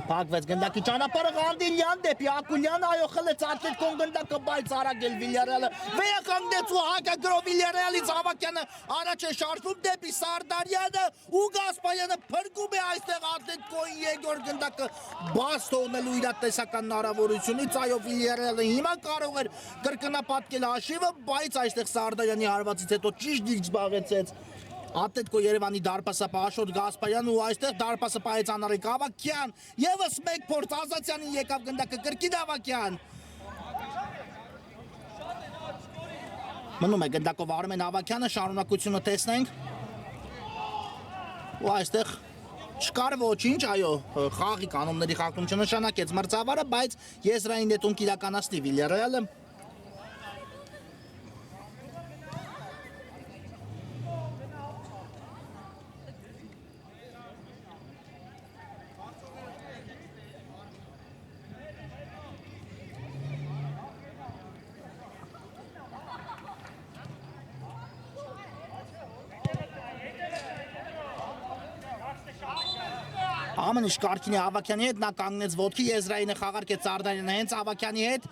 փակվեց գնդակի ճանապարհը Ղանդիլյան դեպի Ակուլյան, այո խլեց Ատլետիկոն գնդակը, բայց արագել Վիլյարեալը վերականգնեց ու հակագրով Վիլյարեալից Ավակյանը առաջ է շարժվում դեպի Սարդարյանը ու Գասպարյանը փրկում է այստեղ Ատլետիկոյի երկրորդ գնդակը բաց թողնելու իր տեսական հնարավորությունից, այո Վիլյարեալը հիմա կարող էր կրկնապատկել հաշիվը, բայց այստեղ Սարդարյանի հարվածից հետո ճիշտ դիրք զբաղեցեց Ատլետիկո Երևանի դարպասապահ Աշոտ Գասպարյանը ու այստեղ դարպասապահից Անարիկ Ավակյան եւս մեկ փորձ Ազատյանին եկավ գնդակը կրկին Ավակյան մնում է գնդակով Արմեն Ավակյանը շարունակությունը տեսնենք ու այստեղ չկար ոչինչ, այո, խաղի կանոնների խախտում չնշանակեց մրցավարը, բայց եզրային նետում կիրականացնի Վիլյարեալը։ Ամեն ինչ կարգին է Ավակյանի հետ, նա կանգնեց ոտքի, Եզրայինը խաղարկեց Սարդարյանը հենց Ավակյանի հետ,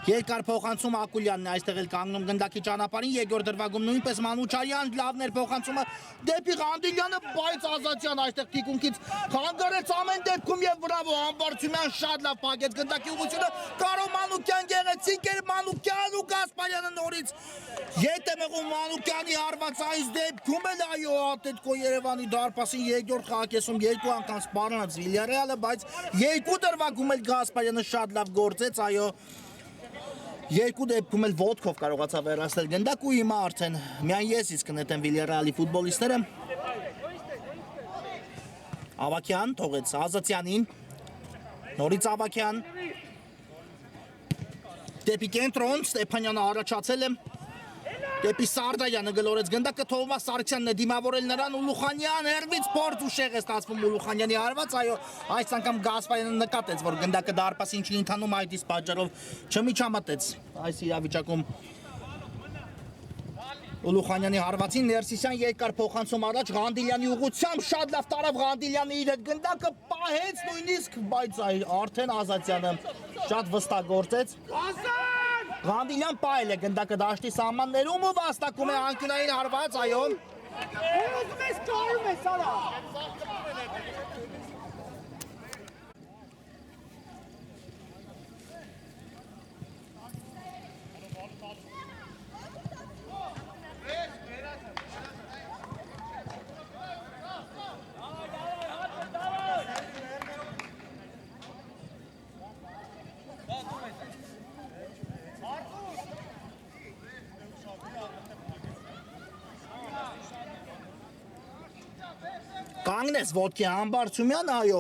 երկար փոխանցում Ակուլյանն է այստեղ էլ կանգնում գնդակի ճանապարհին, երկրորդ դրվագում նույնպես Մանուչարյան, լավներ փոխանցումը դեպի Ղանդիլյանը, բայց Ազատյան այստեղ թիկունքից խանգարեց ամեն դեպքում եւ բրավո, Համբարձումյան շատ լավ փակեց գնդակի ուղղությունը, Կարո Մանուկյան գեղեցիկ էր, Մանուկյան ու Գասպարյանը նորից ետ է մեղում Մանուկյանի հարված այս դեպքում էլ այո Ատլետիկո Երևանի դարպասին երկրորդ խաղակեսում երկու անգամ սպառնաց Վիլյարեալը, բայց երկու դրվագում էլ Գասպարյանը շատ լավ գործեց, այո երկու դեպքում էլ ոտքով կարողացավ վերացնել գնդակ ու հիմա արդեն միայն ես իսկ կնետեմ Վիլյարեալի ֆուտբոլիստները։ Ավակյան թողեց Ազատյանին, նորից Ավակյան դեպի կենտրոն, Ստեփանյանը առաջացել է, դեպի Սարդարյանը գլորեց գնդակը, Թովմաս Սարգսյանն է դիմավորել նրան, Ուլուխանյան հերվից փորձ ուշեղ է ստացվում Ուլուխանյանի հարված, այո, այս անգամ Գասպարյանը նկատեց, որ գնդակը դարպասին չի ընթանում, այդ իսկ պատճառով չմիջամտեց այս իրավիճակում Ուլուխանյանի հարվածին, Ներսիսյան երկար փոխանցում առաջ Ղանդիլյանի ուղղությամբ, շատ լավ տարավ Ղանդիլյանը իր հետ գնդակը պահեց նույնիսկ, բայց արդեն Ազատյանը շատ վստահ գործեց։ Ղանդիլյան պահել է գնդակը դաշտի սահմաններում ու վաստակում է անկյունային հարված, այո։ Ուզում ես կարում ես, արա։ Կանգնեց ոտքի Համբարձումյան, այո,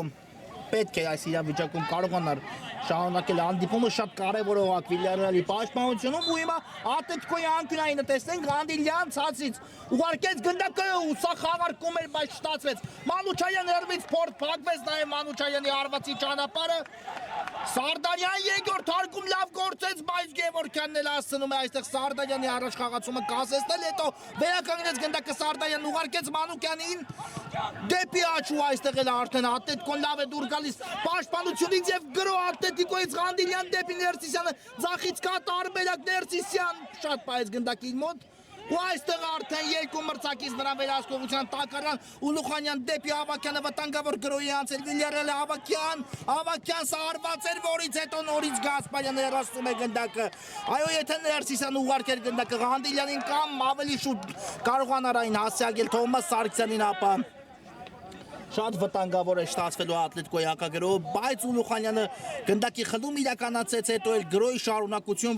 պետք է այս իրավիճակում կարողանար շարունակել հանդիպումը, շատ կարևորող Վիլյարեալի պաշտպանությունում ու հիմա Ատլետիկոյի անկյունայինը տեսնենք Ղանդիլյան ցածից ուղարկեց գնդակը ու սա խաղարկում էր, բայց չստացվեց։ Մանուչարյան հերվից փորձ փակվեց նաև Մանուչարյանի հարվածի ճանապարհը։ Սարդարյան երկրորդ հարկում լավ գործեց, բայց Գևորգյանն էլ հասցնում է այստեղ Սարդարյանի առաջ խաղացումը կասեցնել, հետո վերականգնեց գնդակը Սարդարյանն ուղարկեց Մանուկյանին դեպի աչու, այստեղ էլ արդեն Ատլետիկոն լավ է դուր գալիս պաշտպանությունից եւ գրո Ատլետիկոից Ղանդիլյան դեպի Ներսիսյանը, ձախից կա տարբերակ Ներսիսյան, շատ պայեց գնդակի մոտ ու այստեղ արդեն երկու մրցակից նրան վերահսկողության տակարան Ուլուխանյան դեպի Ավակյանը վտանգավոր գրոյի անցել Վիլյարեալը Ավակյան սարված էր, որից հետո նորից Գասպարյանը հեռացնում է գնդակը, այո եթե Ներսիսյանը ուղարկեր գնդակը Ղանդիլյանին կամ ավելի շուտ կարողանար այն հասցեակել Թովմաս Սարգսյանին, ապա շատ վտանգավոր է ստացվելու Ատլետիկոյի հակագրոհը, բայց Ուլուխանյանը գնդակի խլում իրականացեց, հետո էլ գրոյի շարունակություն,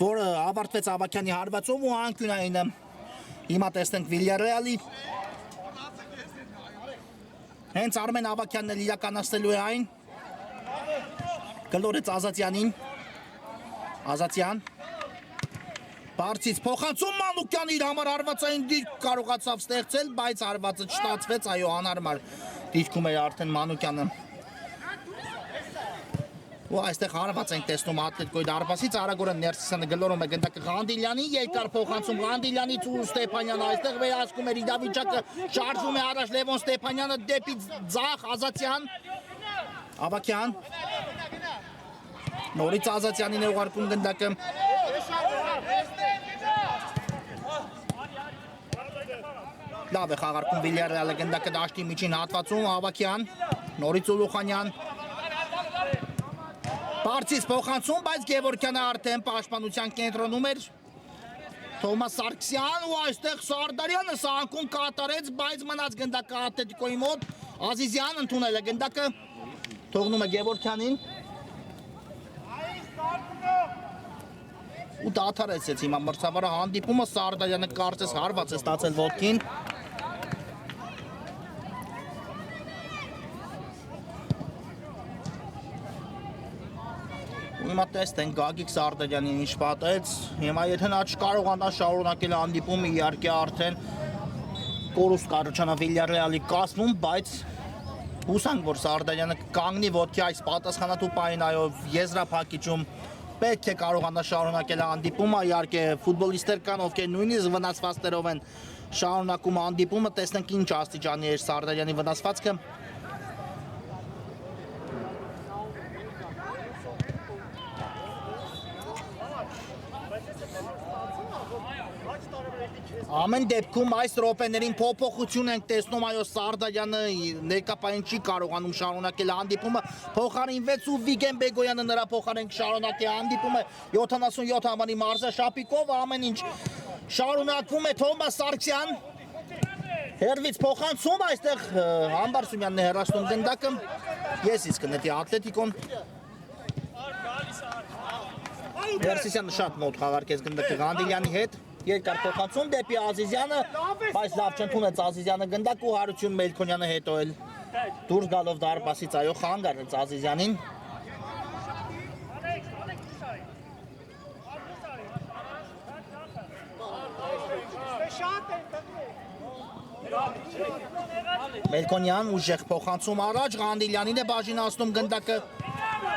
որը ավարտվեց Ավակյանի հարվածով ու անկյունայինը։ Հիմա տեսնենք Վիլյարեալի։ Հենց Արմեն Ավակյանն էլ իրականացնելու է այն։ Գլորեց Ազատյանին։ Ազատյան Բարձից փոխանցում Մանուկյանը իր համար հարվածային դիրք կարողացավ ստեղծել, բայց հարվածը չստացվեց, այո անհարմար դիրքում էր արդեն Մանուկյանը։ Ու այստեղ հարված ենք տեսնում Ատլետիկոյի դարպասից, Արագորեն Ներսիսյանը գլորում է գնդակը Ղանդիլյանին, երկար փոխանցում Ղանդիլյանից ու Ստեփանյանը այստեղ վերահսկում էր իրավիճակը, շարժվում է առաջ Լևոն Ստեփանյանը դեպի ձախ Ազատյան, Ավակյան, նորից Ազատյանին է ուղարկում գնդակը։ Լավ է խաղարկում Վիլյարեալը գնդակը դաշտի միջին հատվածում, Ավակյան, նորից Ուլուխանյան, Բարձից փոխանցում, բայց Գևորգյանը արդեն պաշտպանության կենտրոնում էր, Թովմաս Սարգսյան ու այստեղ Սարդարյանը սա անկում կատարեց, բայց մնաց գնդակը Ատլետիկոյի մոտ, Ազիզյան ընդունել է գնդակը, թողնում է Գևորգյանին ու դադարեցեց հիմա մրցավարը հանդիպումը, Սարդարյանը կարծես հարված է ստացել ոտքին։ տեսնենք Գագիկ Սարդարյանին ինչ պատեց։ Հիմա եթե նա չկարողանա շարունակել հանդիպումը, իհարկե արդեն կորուստ կարողանա Վիլյարեալի կազմում, բայց հուսանք, որ Սարդարյանը կանգնի ոտքի այս պատասխանատու պահին, այո, եզրափակիչում պետք է կարողանա շարունակել հանդիպումը, իհարկե ֆուտբոլիստներ կան, ովքեր նույնիսկ վնասվածքներով են շարունակում հանդիպումը, տեսնենք ինչ աստիճանի է Սարդարյանի վնասվածքը։ Ամեն դեպքում այս րոպեներին փոփոխություն ենք տեսնում, այո, Սարդարյանը ներկապային չի կարողանում շարունակել հանդիպումը, փոխարինվեց ու Վիգեն Բեգոյանը նրա փոխարեն շարունակի հանդիպումը 77 համանի մարզաշապիկով, ամեն ինչ շարունակվում է Թոմաս Սարգսյան, հերվից փոխանցում այստեղ Համբարձումյանն է հեռացնում գնդակը, ես իսկ նետի Ատլետիկոն, Ներսիսյանը շատ մոտ խաղարկեց գնդակը Գանդիլյանի հետ, երկար փոխանցում դեպի Ազիզյանը, բայց լավ չընդունեց Ազիզյանը գնդակ ու Հարություն Մելքոնյանը հետո էլ դուրս գալով դարպասից այո խանգ արեց Ազիզյանին։ Մելքոնյան ուժեղ փոխանցում առաջ, Ղանդիլյանին է բաժինացնում գնդակը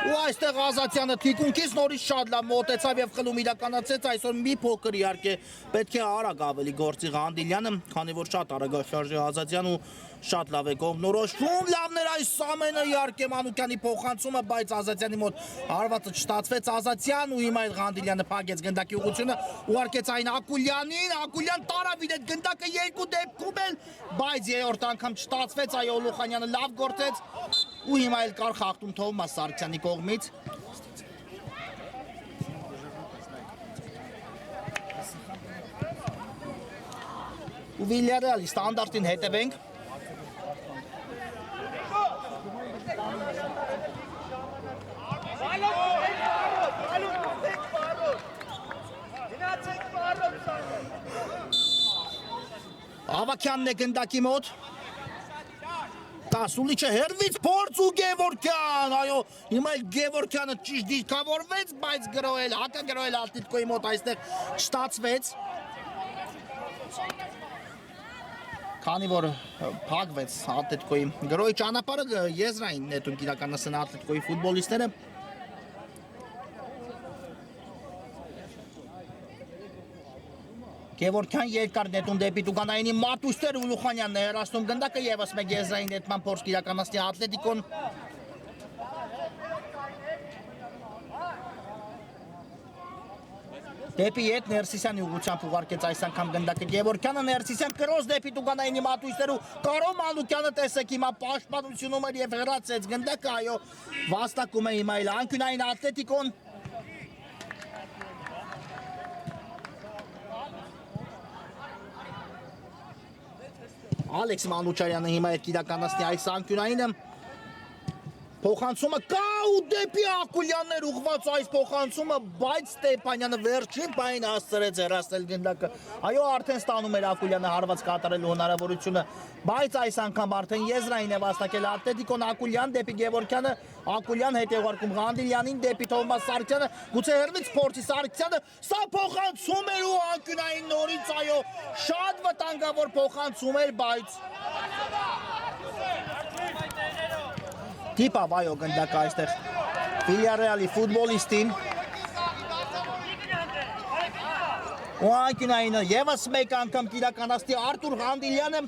ու այստեղ Ազատյանը թիկունքից նորից շատ լավ մոտեցավ եւ խլում իրականացեց, այսօր մի փոքր իհարկե պետք է արագ ավելի գործի Ղանդիլյանը, քանի որ շատ արագ է շարժի Ազատյան ու շատ լավ է կողմնորոշվում, լավն էր այս ամենը իհարկե Մանուկյանի փոխանցումը, բայց Ազատյանի մոտ հարվածը չստացվեց Ազատյան ու հիմա էլ Ղանդիլյանը փակեց գնդակի ուղղությունը, ուղարկեց այն Ակուլյանին, Ակուլյան տարավ իր այդ գնդակը երկու դեպքում էլ, բայց երրորդ անգամ չստացվեց, այո Լուխանյանը լավ գործեց ու հիմա էլ կար խախտում Թովմաս Սարգսյանի կողմից։ Ու Վիլյարեալի ստանդարտին հետևենք։ Ավակյանն է գնդակի մոտ։ Տասուլիչը հերվից փորձ ու Գևորգյան, այո, հիմա էլ Գևորգյանը ճիշտ դիրքավորվեց, բայց գրոհել, հակը գրոհել Ատլետիկոյի մոտ այստեղ չստացվեց։ Քանի որ փակվեց Ատլետիկոյի գրոհի ճանապարհը եզրային նետում իրականացան Ատլետիկոյի ֆուտբոլիստները։ Գևորգյան երկար նետում դեպի Տուգանայինի Մատուստեր ու Լուխանյանն է հեռացնում գնդակը եւս մեկ եզրային նետման փորձ իրականացնի Ատլետիկոն։ Դեպի հետ Ներսիսյանի ուղղությամբ ուղարկեց այս անգամ գնդակը Գևորգյանը, Ներսիսյան կրոս դեպի Տուգանայինի Մատուստեր ու Կարո Մանուկյանը տեսեք հիմա պաշտպանությունում էր եւ հեռացեց գնդակը, այո, վաստակում է հիմա էլ անկյունային Ատլետիկոն։ Ալեքս Մանուչարյանը հիմա այդ իրականացնի այս անկյունայինը փոխանցումը կա ու դեպի Ակուլյաններ ուղղված այս փոխանցումը, բայց Ստեփանյանը վերջին պահին հասցրեց հեռացնել գնդակը։ Այո, արդեն ստանում էր Ակուլյանը հարված կատարելու հնարավորությունը, բայց այս անգամ արդեն եզրային է վաստակել Ատլետիկոն Ակուլյան դեպի Գևորգյանը, Ակուլյան հետ է ուղարկում Ղանդիլյանին դեպի Թովմաս Սարգսյանը, գուցե հերվից փորձի Սարգսյանը, սա փոխանցում էր ու անկյունային նորից, այո, շատ վտանգավոր փոխանցում էր, բայց Դիպավ այո գնդակը այստեղ Վիլյարեալի ֆուտբոլիստին ու անկյունայինը եւս մեկ անգամ իրականացնի Արտուր Ղանդիլյանը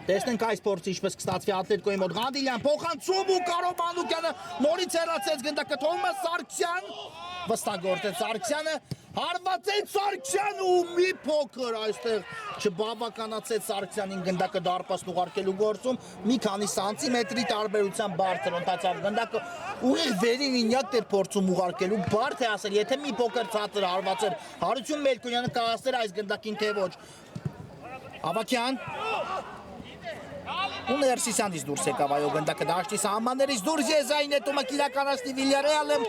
Տեսնենք այս փորձը ինչպես կստացվի Ատլետիկոյի մոտ Ղանդիլյան փոխանցում ու Կարո Մանուկյանը նորից հեռացեց գնդակը Թովմաս Սարգսյան վստահ Սարգսյանը հարվածեց Սարգսյան ու մի փոքր այստեղ չբավականացեց Սարգսյանին գնդակը դարպասն ուղարկելու գործում մի քանի սանտիմետրի տարբերությամբ բարձր ընթացավ գնդակը ուղիղ վերին ինյակ էր փորձում ուղարկելու բարդ է ասել եթե մի փոքր ցածր հարվածեր Հարություն Մելքոնյանը կհասներ այս գնդակին թե ոչ Ավակյան ու Ներսիսյանից դուրս եկավ այո գնդակը դաշտի սահմաններից դուրս եզային հետումը իրականացնի Վիլյարեալը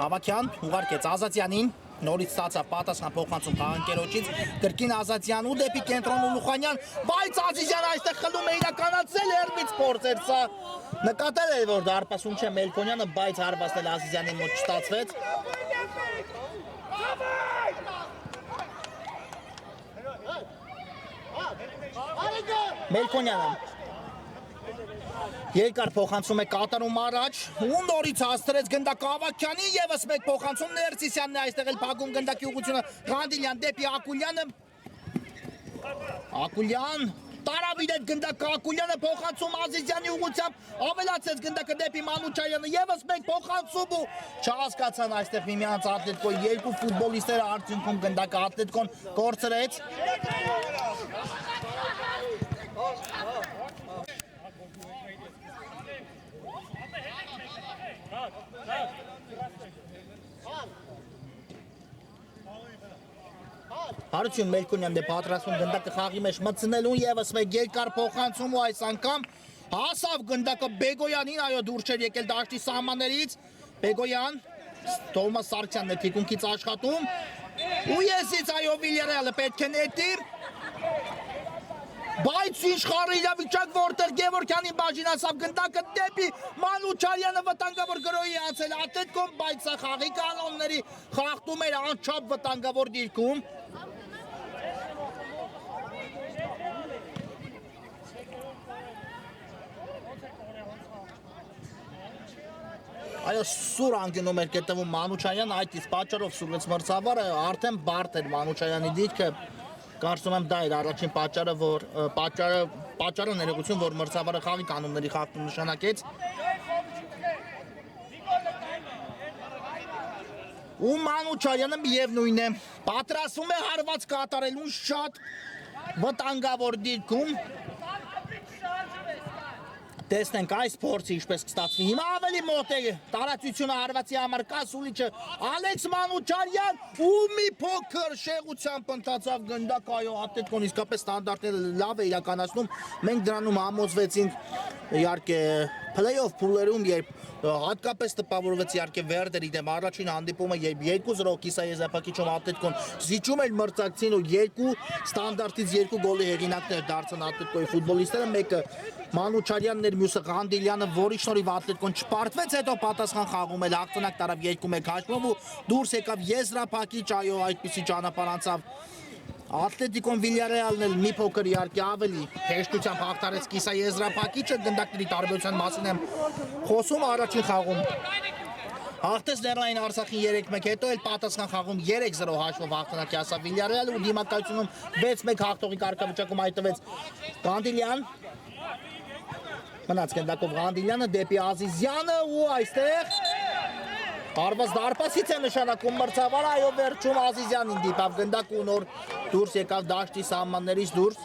Ավակյան ուղարկեց Ազատյանին Նորից ստացա պատասխան փոխանցում խաղանկերոջից Կրկին Ազատյան ու դեպի կենտրոն Ուլուխանյան, բայց Ազիզյանը այստեղ խլում է իրականացել Էրմից փորձեր սա նկատել է որ դարպասում չէ Մելքոնյանը, բայց հարվածն էլ Ազիզյանի մոտ չստացվեց։ Մելքոնյանը երկար փոխանցում է կատարում առաջ ու նորից հաստրեց Գնդակ Ավագյանի եւս մեկ փոխանցում Ներսիսյանն է այստեղ էլ փակում Գնդակի ուղղությունը Ղանդիլյան դեպի Ակուլյանը Ակուլյան տարավ իր այդ Գնդակ Ակուլյանը փոխանցում Ազիզյանի ուղղությամբ ավելացեց Գնդակը դեպի Մանուչարյանը եւս մեկ փոխանցում ու չհասկացան այստեղ միմյանց Ատլետիկոյի երկու ֆուտբոլիստները արդյունքում Գնդակը Ատլետիկոն կորցրեց Հարություն Մելքոնյանն է պատրաստվում Գնդակը խաղի մեջ մտցնելուն եւս մեկ երկար փոխանցում ու այս անգամ հասավ Գնդակը Բեգոյանին, այո դուրս չէր եկել դաշտի սահմաններից Բեգոյան Թովմաս Սարգսյանն է թիկունքից աշխատում ու եսից այո Վիլյարեալը պետք է նետի Բայց ինչ խառը իրավիճակ որտեղ Գևորգյանի բաժին ասավ Գնդակը դեպի Մանուչարյանը վտանգավոր գրոհի անցել Ատլետիկոն, բայց սա խաղի կանոնների խախտում էր անչափ վտանգավոր դիրքում Այո սուր անգնում էր կետվում Մանուչարյանը, այդ իսկ պատճառով սուրվեց մրցավարը, արդեն բարդ էր Մանուչարյանի դիրքը Կարծում եմ դա էր առաջին պատճառը, որ պատճառը ներողություն, որ մրցավարը խաղի կանոնների խախտում նշանակեց։ Ու Մանուչարյանը միևնույն է, պատրաստվում է հարված կատարելուն շատ վտանգավոր դիրքում։ Տեսնենք այս փորձը ինչպես կստացվի։ Հիմա ավելի մոտ է տարածությունը հարվածի համար Կասուլիչը Ալեքս Մանուչարյան ու մի փոքր շեղությամբ ընթացավ Գնդակ, այո, Ատլետիկոն իսկապես ստանդարտները լավ է իրականացնում։ Մենք դրանում համոզվեցինք իհարկե play-off փուլերում, երբ հատկապես տպավորվեց իհարկե Վերդերի դեմ առաջին հանդիպումը, երբ 2-0 կիսաեզրափակիչով Ատլետիկոն զիջում էր մրցակցին ու երկու ստանդարտից երկու գոլի հեղինակներ դարձան Ատլետիկոյի ֆուտբոլիստները, մեկը Մանուչարյանն էր, մյուսը Ղանդիլյանը, որի շնորհիվ Ատլետիկոն չպարտվեց, հետո պատասխան խաղում էլ հաղթանակ տարավ 2-1 հաշվով ու դուրս եկավ եզրափակիչ, այո, այդպիսի ճանապարհ անցավ Ատլետիկոն Վիլյարեալն էլ մի փոքր իհարկե ավելի հեշտությամբ հաղթարեց կիսաեզրափակիչը, գնդակների տարբերության մասին եմ խոսում առաջին խաղում Հաղթեց Լեռնային Արցախին 3-1, հետո էլ պատասխան խաղում 3-0 հաշվով հաղթանակի հասավ Վիլյարեալը ու դիմակայությունում 6-1 հաղթողի կարգավիճակում հայտնվեց Ղանդիլյան Մնաց Գնդակով Ղանդիլյանը դեպի Ազիզյանը ու այստեղ Հարված դարպասից է նշանակում մրցավարը, այո վերջում Ազիզյանին դիպավ Գնդակ ու նոր դուրս եկավ դաշտի սահմաններից դուրս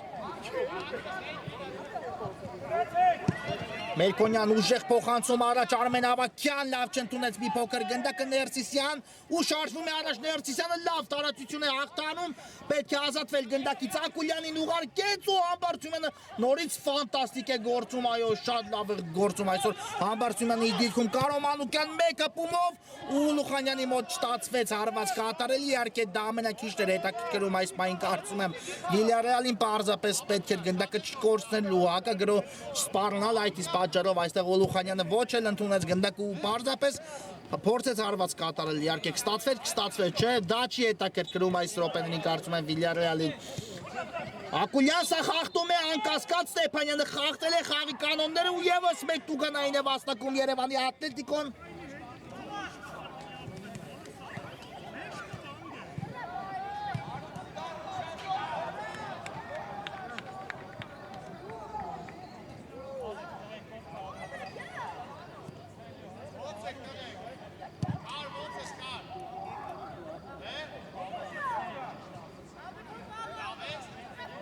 Մելքոնյան ուժեղ փոխանցում առաջ Արմեն Ավագյան լավ չընդունեց մի փոքր Գնդակը Ներսիսյան ու շարժվում է առաջ Ներսիսյանը լավ տարածություն է հաղթանում պետք է ազատվել Գնդակից Ակուլյանին ուղարկեց ու Համբարձումյանը նորից ֆանտաստիկ է գործում այո շատ լավ է գործում այսօր Համբարձումյանի դիրքում Կարո Մանուկյան մեկը պումով ու Ուլուխանյանի մոտ չստացվեց հարված կատարել իհարկե դա ամենակիչն էր հետաքրքրում այս պահին կարծում եմ Վիլյարեալին պարզապես պետք էր Գնդակը չկորցնել ու հակագրո սպառնալ այդ իսկ պատճառով այստեղ Ուլուխանյանը ոչ էլ ընդունեց Գնդակը ու պարզապես փորձեց հարված կատարել իհարկե կստացվեր չէ դա չի հետաքրքրում այս րոպեներին կարծում եմ Վիլյարեալին Ակուլյան սա խախտում է անկասկած Ստեփանյանը խախտել է խաղի կանոնները ու եւս մեկ տուգանային է վաստակում Երևանի Ատլետիկոն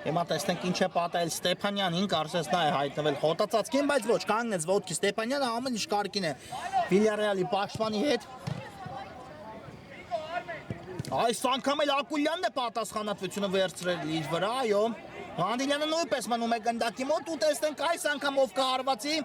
Հիմա տեսնենք ինչ է պատահել Ստեփանյանին, կարծես նա է հայտնվել խոտածածկին, բայց ոչ, կանգնեց ոտքի Ստեփանյանը, ամեն ինչ կարգին է Վիլյարեալի պաշտպանի հետ։ Այս անգամ էլ Ակուլյանն է պատասխանատվությունը վերցրել իր վրա, այո։ Ղանդիլյանը նույնպես մնում է Գնդակի մոտ ու տեսնենք այս անգամ ով կհարվածի։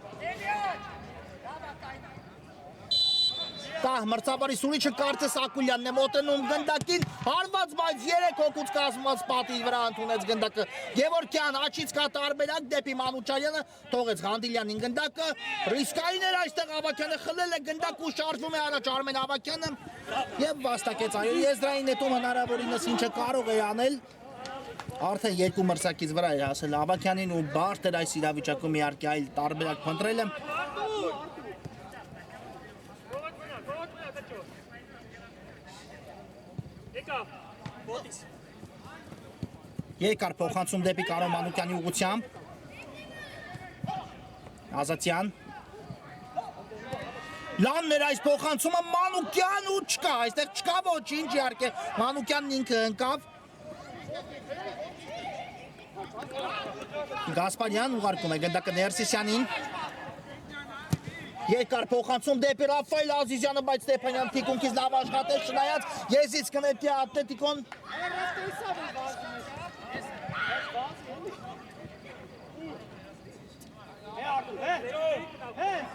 Կա մրցավարի Սուրիչը կարծես Ակուլյանն է մոտենում գնդակին, հարված բայց 3 հոգուց կազմված պատի վրա ընդունեց գնդակը Գևորգյան, աչից կա տարբերակ դեպի Մանուչարյանը, թողեց Ղանդիլյանին գնդակը, ռիսկային էր այստեղ Ավագյանը խլել է գնդակ ու շարժվում է առաջ Արմեն Ավագյանը եւ վաստակեց այո եզրային նետում հնարավորինս ինչը կարող է անել Արդեն երկու մրցակից վրա էր հասել Ավագյանին ու բարդ էր այս իրավիճակում իհարկե այլ տարբերակ փնտրելը Երկար փոխանցում դեպի Կարո Մանուկյանի ուղղությամբ Ազատյան Լանն էր այս փոխանցումը Մանուկյան ու չկա, այստեղ չկա ոչինչ իհարկե Մանուկյանն ինքը ընկավ Գասպարյան ուղարկում է գնդակը Ներսիսյանին Երկար փոխանցում դեպի Ռաֆայել Ազիզյանը, բայց Ստեփանյան թիկունքից լավ աշխատեց չնայած Եզից կնետի Ատլետիկոն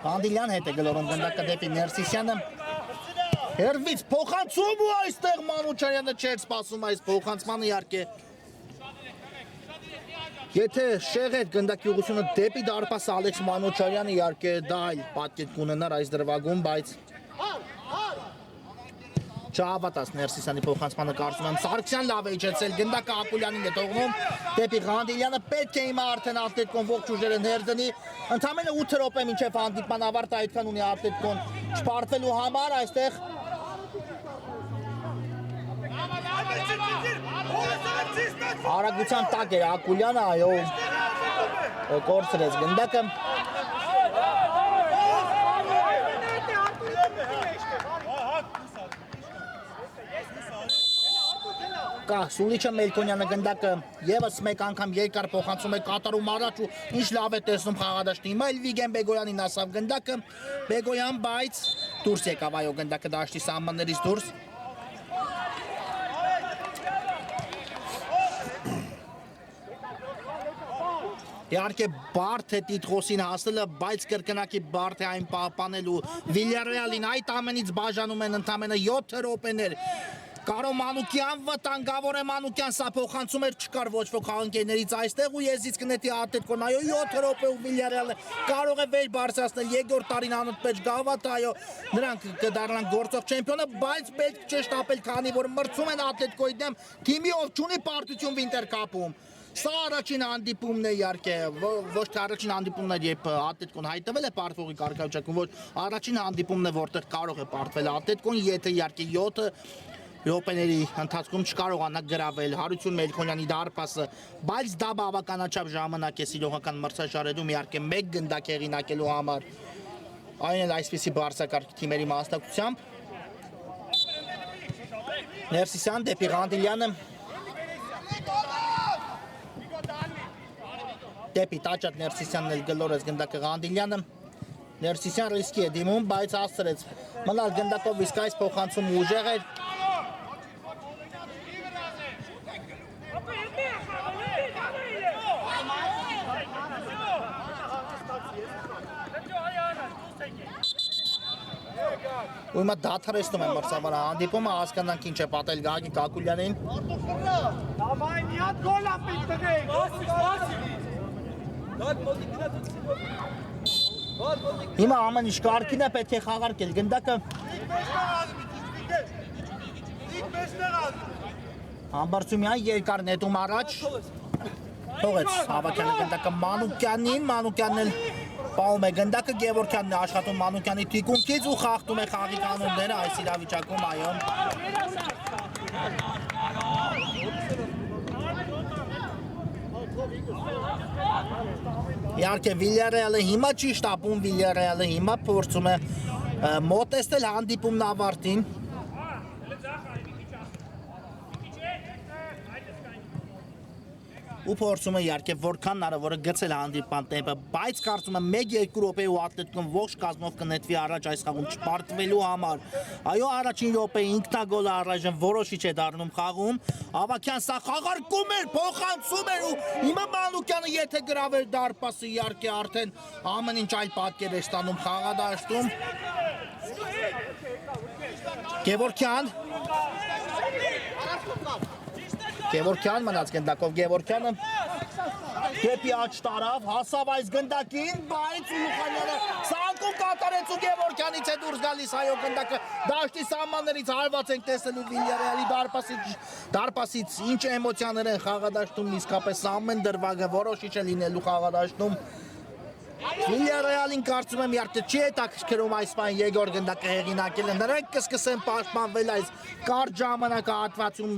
Ղանդիլյան հետ է գլորում գնդակը դեպի Ներսիսյանը Հերվից փոխանցում ու այստեղ Մանուչարյանը չէր սպասում այս փոխանցմանը իհարկե Եթե շեղեց գնդակի ուղղությունը դեպի դարպասը Ալեքս Մանուչարյանը իհարկե դա այլ պատկետ կունենար այս դրվագում, բայց չհավատաց Ներսիսյանի փոխանցմանը կարծում եմ Սարգսյան լավ է իջեցել գնդակը Ակուլյանին է թողնում դեպի Ղանդիլյանը պետք է հիմա արդեն Ատլետիկոն ողջ ուժերը ներդնի ընդամենը 8 րոպե մինչև հանդիպման ավարտը այդքան ունի Ատլետիկոն չպարտվելու համար այստեղ Արագության տակ էր Ակուլյանը, այո, կորցրեց գնդակը Կա Սուլիչը Մելքոնյանը գնդակը եւս մեկ անգամ երկար փոխանցում է կատարում առաջ ու ինչ լավ է տեսնում խաղադաշտի հիմա էլ Վիգեն Բեգոյանին ասավ գնդակը Բեգոյան բայց դուրս եկավ այո գնդակը դաշտի սահմաններից դուրս Իհարկե բարդ է Տիտղոսին հասնելը, բայց կրկնակի բարդ է այն պահպանելու Վիլյարեալին այդ ամենից բաժանում են ընդամենը 7 րոպեներ Կարո Մանուկյան վտանգավոր է Մանուկյան սա փոխանցում էր չկար ոչ ոք աղընկերներից այստեղ ու եզից կնետի Ատլետիկոն այո 7 րոպե ու Վիլյարեալը կարող է վեր բարձրացնել Եգոր Տարին անընդմեջ գավաթ այո նրանք կդառնան գործող չեմպիոնը բայց պետք չէ շտապել քանի որ մրցում են Ատլետիկոյի դեմ թիմի ով չունի պարտություն Վինտերկապում Սա առաջին հանդիպումն է իհարկե, ոչ թե առաջին հանդիպումն է, երբ Ատլետիկոն հայտնվել է պարտվողի կարգավիճակում, ոչ առաջին հանդիպումն է, որտեղ կարող է պարտվել Ատլետիկոն, եթե իհարկե 7 րոպեների ընթացքում չկարողանա գրավել Հարություն Մելքոնյանի դարպասը, բայց դա բավականաչափ ժամանակ է սիրողական մրցաշարերում իհարկե մեկ գնդակ հեղինակելու համար, այն էլ այսպիսի բարձրակարգ թիմերի մասնակցությամբ։ Ներսիսյան դեպի Ղանդիլյանը Դեպի տաճատ Ներսիսյանն էլ գլորեց գնդակը Ղանդիլյանը Ներսիսյան ռիսկի է դիմում, բայց հասցրեց մնալ գնդակով իսկ այս փոխանցում ուժեղ էր ու հիմա դադարեցնում են մրցավարը հանդիպումը, հասկանանք ինչ է պատել Գագիկ Ակուլյանին Давай, не от гола պիտղեի Հիմա ամեն ինչ կարգին է պետք է խաղարկել գնդակը Համբարձումյան երկար նետում առաջ Թողեց Հավաքյանը գնդակը Մանուկյանին, Մանուկյանն էլ պահում է գնդակը, Գևորգյանն է աշխատում Մանուկյանի թիկունքից ու խախտում է խաղի կանոնները այս իրավիճակում, այո Իհարկե Վիլյարեալը հիմա չի շտապում, Վիլյարեալը հիմա փորձում է մոտեցնել հանդիպումն ավարտին ու փորձում է իհարկե որքան հնարավոր է գցել հանդիպման տեմպը, բայց կարծում եմ 1-2 րոպե ու Ատլետիկոն ողջ կազմով կնետվի առաջ այս խաղում չպարտվելու համար։ Այո, առաջին րոպե ինքնագոլը առայժմ որոշիչ է դառնում խաղում։ Ավագյան սա խաղարկում էր, փոխանցում էր ու հիմա Մանուկյանը եթե գրաver դարպասը իհարկե արդեն ամեն ինչ այլ պատկեր է ստանում խաղադաշտում։ Գևորքյան մնաց գնդակով Գևորքյանը դեպի աչ տարավ, հասավ այս գնդակին, բայց Ուլուխանյանը սանկում կատարեց ու Գևորքյանից է դուրս գալիս այո գնդակը դաշտի սահմաններից հարված ենք տեսնելու Վիլյարեալի դարպասից ինչ էմոցիաներ են խաղադաշտում իսկապես ամեն դրվագը որոշիչ է լինելու խաղադաշտում Վիլյարեալին կարծում եմ իհարկե չի հետաքրքրում այս բան Եգոր գնդակը հեղինակելը նրանք կսկսեն պաշտպանվել այս կարճ ժամանակահատվածում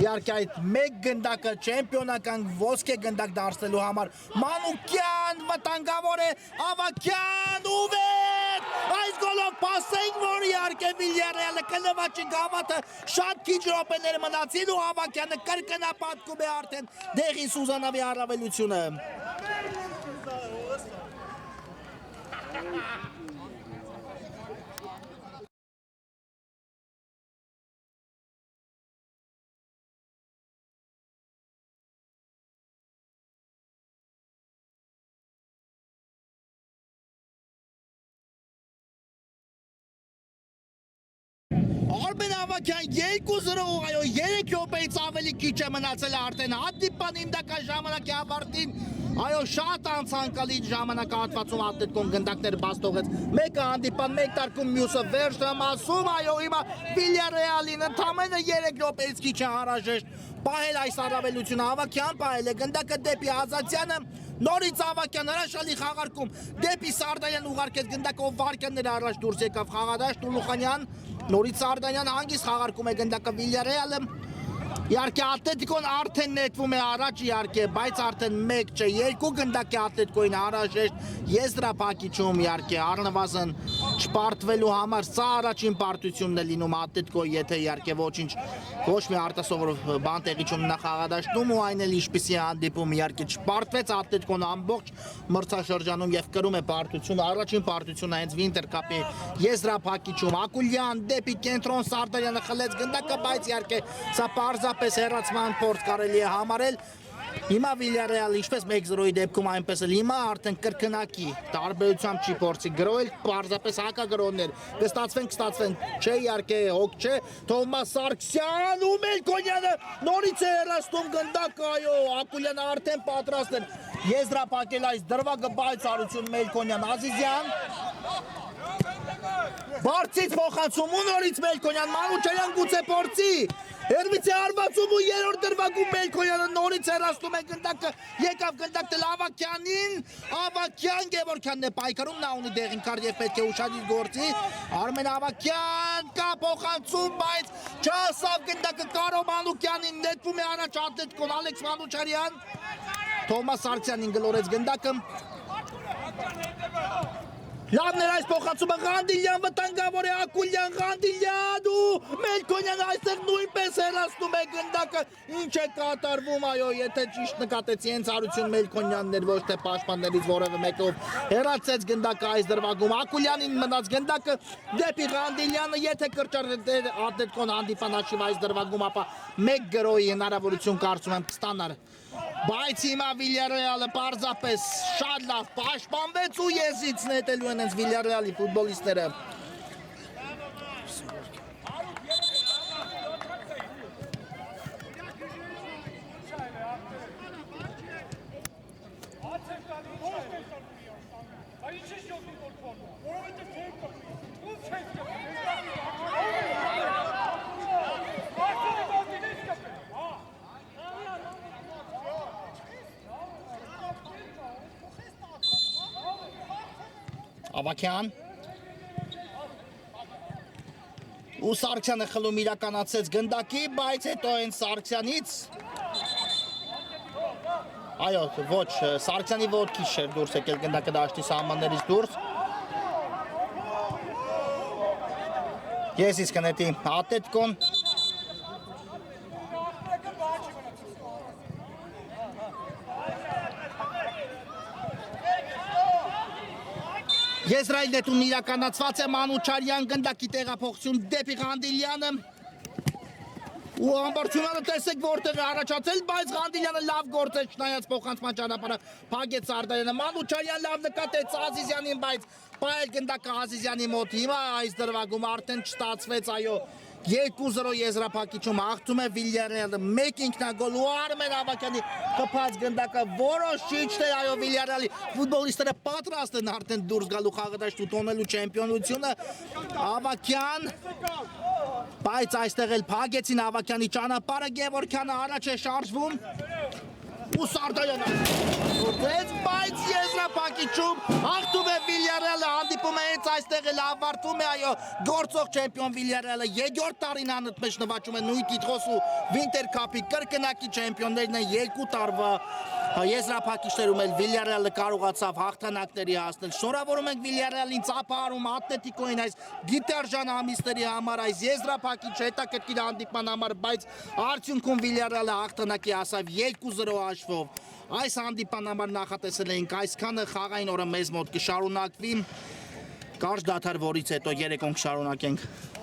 իհարկե այդ մեկ գնդակը չեմպիոնական ոսկե գնդակ դարձնելու համար Մանուկյան վտանգավոր է Ավագյան ու վեր այս գոլով պասենք որ իհարկե Վիլյարեալը կնվաճի գավաթը շատ քիչ րոպեներ մնացին ու Ավագյանը կրկնապատկում է արդեն դեղին Սուզանավի առավելությունը Արմեն Ավագյան 2-0 այո 3 րոպեից ավելի քիչ է մնացել արդեն հատիպան հիմնական ժամանակի ավարտին այո շատ անցանկալի ժամանակահատվածում Ատլետիկոն գնդակներ բաց թողեց մեկը հանդիպան մեկ տարկում մյուսը վերջ դրամասում այո հիմա Վիլյարեալին ընդամենը 3 րոպեից քիչ է անհրաժեշտ պահել այս առավելությունը Ավագյան պահել է գնդակը դեպի Ազատյանը նորից Ավագյան հրաշալի խաղարկում դեպի Սարդանյան ուղարկեց գնդակով վարքյաններ առաջ դուրս եկավ խաղադաշտ Ուլուխանյան նորից Սարդանյան հանգիստ խաղարկում է գնդակը Վիլյարեալը Իհարկե Ատլետիկոն արդեն նետվում է առաջ իհարկե, բայց արդեն 1 չէ, 2 գնդակ է Ատլետիկոին անհրաժեշտ եզրափակիչում իհարկե առնվազն չպարտվելու համար սա առաջին պարտությունն է լինում Ատլետիկոյի, եթե իհարկե ոչինչ ոչ մի արտասովոր բան տեղի չունենա խաղադաշտում ու այն էլ ինչպիսի հանդիպում իհարկե չպարտվեց Ատլետիկոն ամբողջ մրցաշրջանում եւ կրում է պարտություն, առաջին պարտությունը հենց Winter Cup-ի եզրափակիչում Ակուլյան դեպի կենտրոն Սարդարյանը խլեց գնդակը, բայց իհարկե սա պարզապես հեռացման փորձ կարելի է համարել Հիմա Վիլյարեալը ինչպես 1-0-ի դեպքում այնպես էլ հիմա արդեն կրկնակի տարբերությամբ չի փորձի գրոել պարզապես հակագրոհներ կստացվեն չէ իհարկե հոգ չէ Թովմաս Սարգսյան ու Մելքոնյանը նորից է հեռացնում գնդակը այո Ակուլյանը արդեն պատրաստ է եզրափակել այս դրվագը բայցարություն Մելքոնյան Ազիզյան Բարձից փոխանցում ու նորից Մելքոնյան Մանուչարյան գուցե փորձի Հերվից է արվածում ու երորդ դրվագում Մելքոյանը նորից հեռացնում է գնդակը, եկավ գնդակը Ավագյանին, Ավագյան Գևորքյանն է պայքարում, նա ունի դեղին կար և պետք է ուշադիր գործի, Արմեն Ավագյան կա փոխանցում, բայց չհասավ գնդակը Կարո Մանուկյանին, նետվում է առաջ Ատլետիկոն Ալեքս Մանուչարյան, Թովմաս Սարգսյանին գլորեց գնդակը, Լավն էր այս փոխանցումը Ղանդիլյան վտանգավոր է Ակուլյան Ղանդիլյան ու Մելքոնյան այստեղ նույնպես հեռացնում է գնդակը ինչ է կատարվում այո եթե ճիշտ նկատեցի հենց Արություն Մելքոնյանն էր ոչ թե պաշտպաններից որևէ մեկով հեռացեց գնդակը այս դրվագում Ակուլյանին մնաց գնդակը դեպի Ղանդիլյանը եթե կրճատեր Ատլետիկոն հանդիպան հաշիվ այս դրվագում ապա 1 գրոյի հնարավորություն կարծում եմ կստանար Բայց հիմա Վիլյարեալը պարզապես շատ լավ պաշտպանվեց ու եզից նետելու են հենց Վիլյարեալի ֆուտբոլիստները Ավագյան ու Սարգսյանը խլում իրականացեց գնդակի, բայց հետո են Սարգսյանից այո, ոչ, Սարգսյանի ոտքի չէր դուրս եկել գնդակը դաշտի սահմաններից դուրս Ես իսկ նետի Ատլետիկոն Եզրայել նետուն իրականացված է Մանուչարյան գնդակի տեղափոխություն դեպի Ղանդիլյանը ու ամբարձյունանը տեսեք որտեղ է առաջացել, բայց Ղանդիլյանը լավ գործ է չնայած փոխանցման ճանապարհը փակեց Սարդարյանը Մանուչարյան լավ նկատեց Ազիզյանին, բայց պայել գնդակը Ազիզյանի մոտ հիմա այս դրվագում արդեն չստացվեց այո 2-0 եզրափակիչում հաղթում է Վիլյարեալը, մեկ ինքնագոլ ու Արմեն Ավագյանի կփած գնդակը որոշիչ թե այո Վիլյարեալի ֆուտբոլիստները պատրաստ են արդեն դուրս գալու խաղադաշտ ու տոնելու չեմպիոնությունը Ավագյան բայց այստեղ էլ փագեցին Ավագյանի ճանապարհը Գևորգյանը առաջ է շարժվում ու Սարդայանը ուտեց, բայց եզրափակիչում հաղթում է Վիլյարեալը, հանդիպում է հենց այստեղ էլ ավարտվում է այո գործող չեմպիոն Վիլյարեալը, երկրորդ տարին անընդմեջ նվաճում է նույն տիտղոս ու Վինտեր կապի կրկնակի չեմպիոններն են երկու տարվա եզրափակիչներում էլ Վիլյարեալը կարողացավ հաղթանակների հասնել։ Շնորհավորում ենք Վիլյարեալին, ծափահարում Ատլետիկոին այս գիտարժան ամիսների համար, այս եզրափակիչ հետաքրքիր հանդիպման համար, բայց արդյունքում Վիլյարեալը հաղթանակի հասավ 2-0 հաշվով։ Այս հանդիպան համար նախատեսել էինք այսքանը, խաղային օրը մեզ մոտ կշարունակվի։ Կարճ դադար, որից հետո երեկոն կշարունակենք։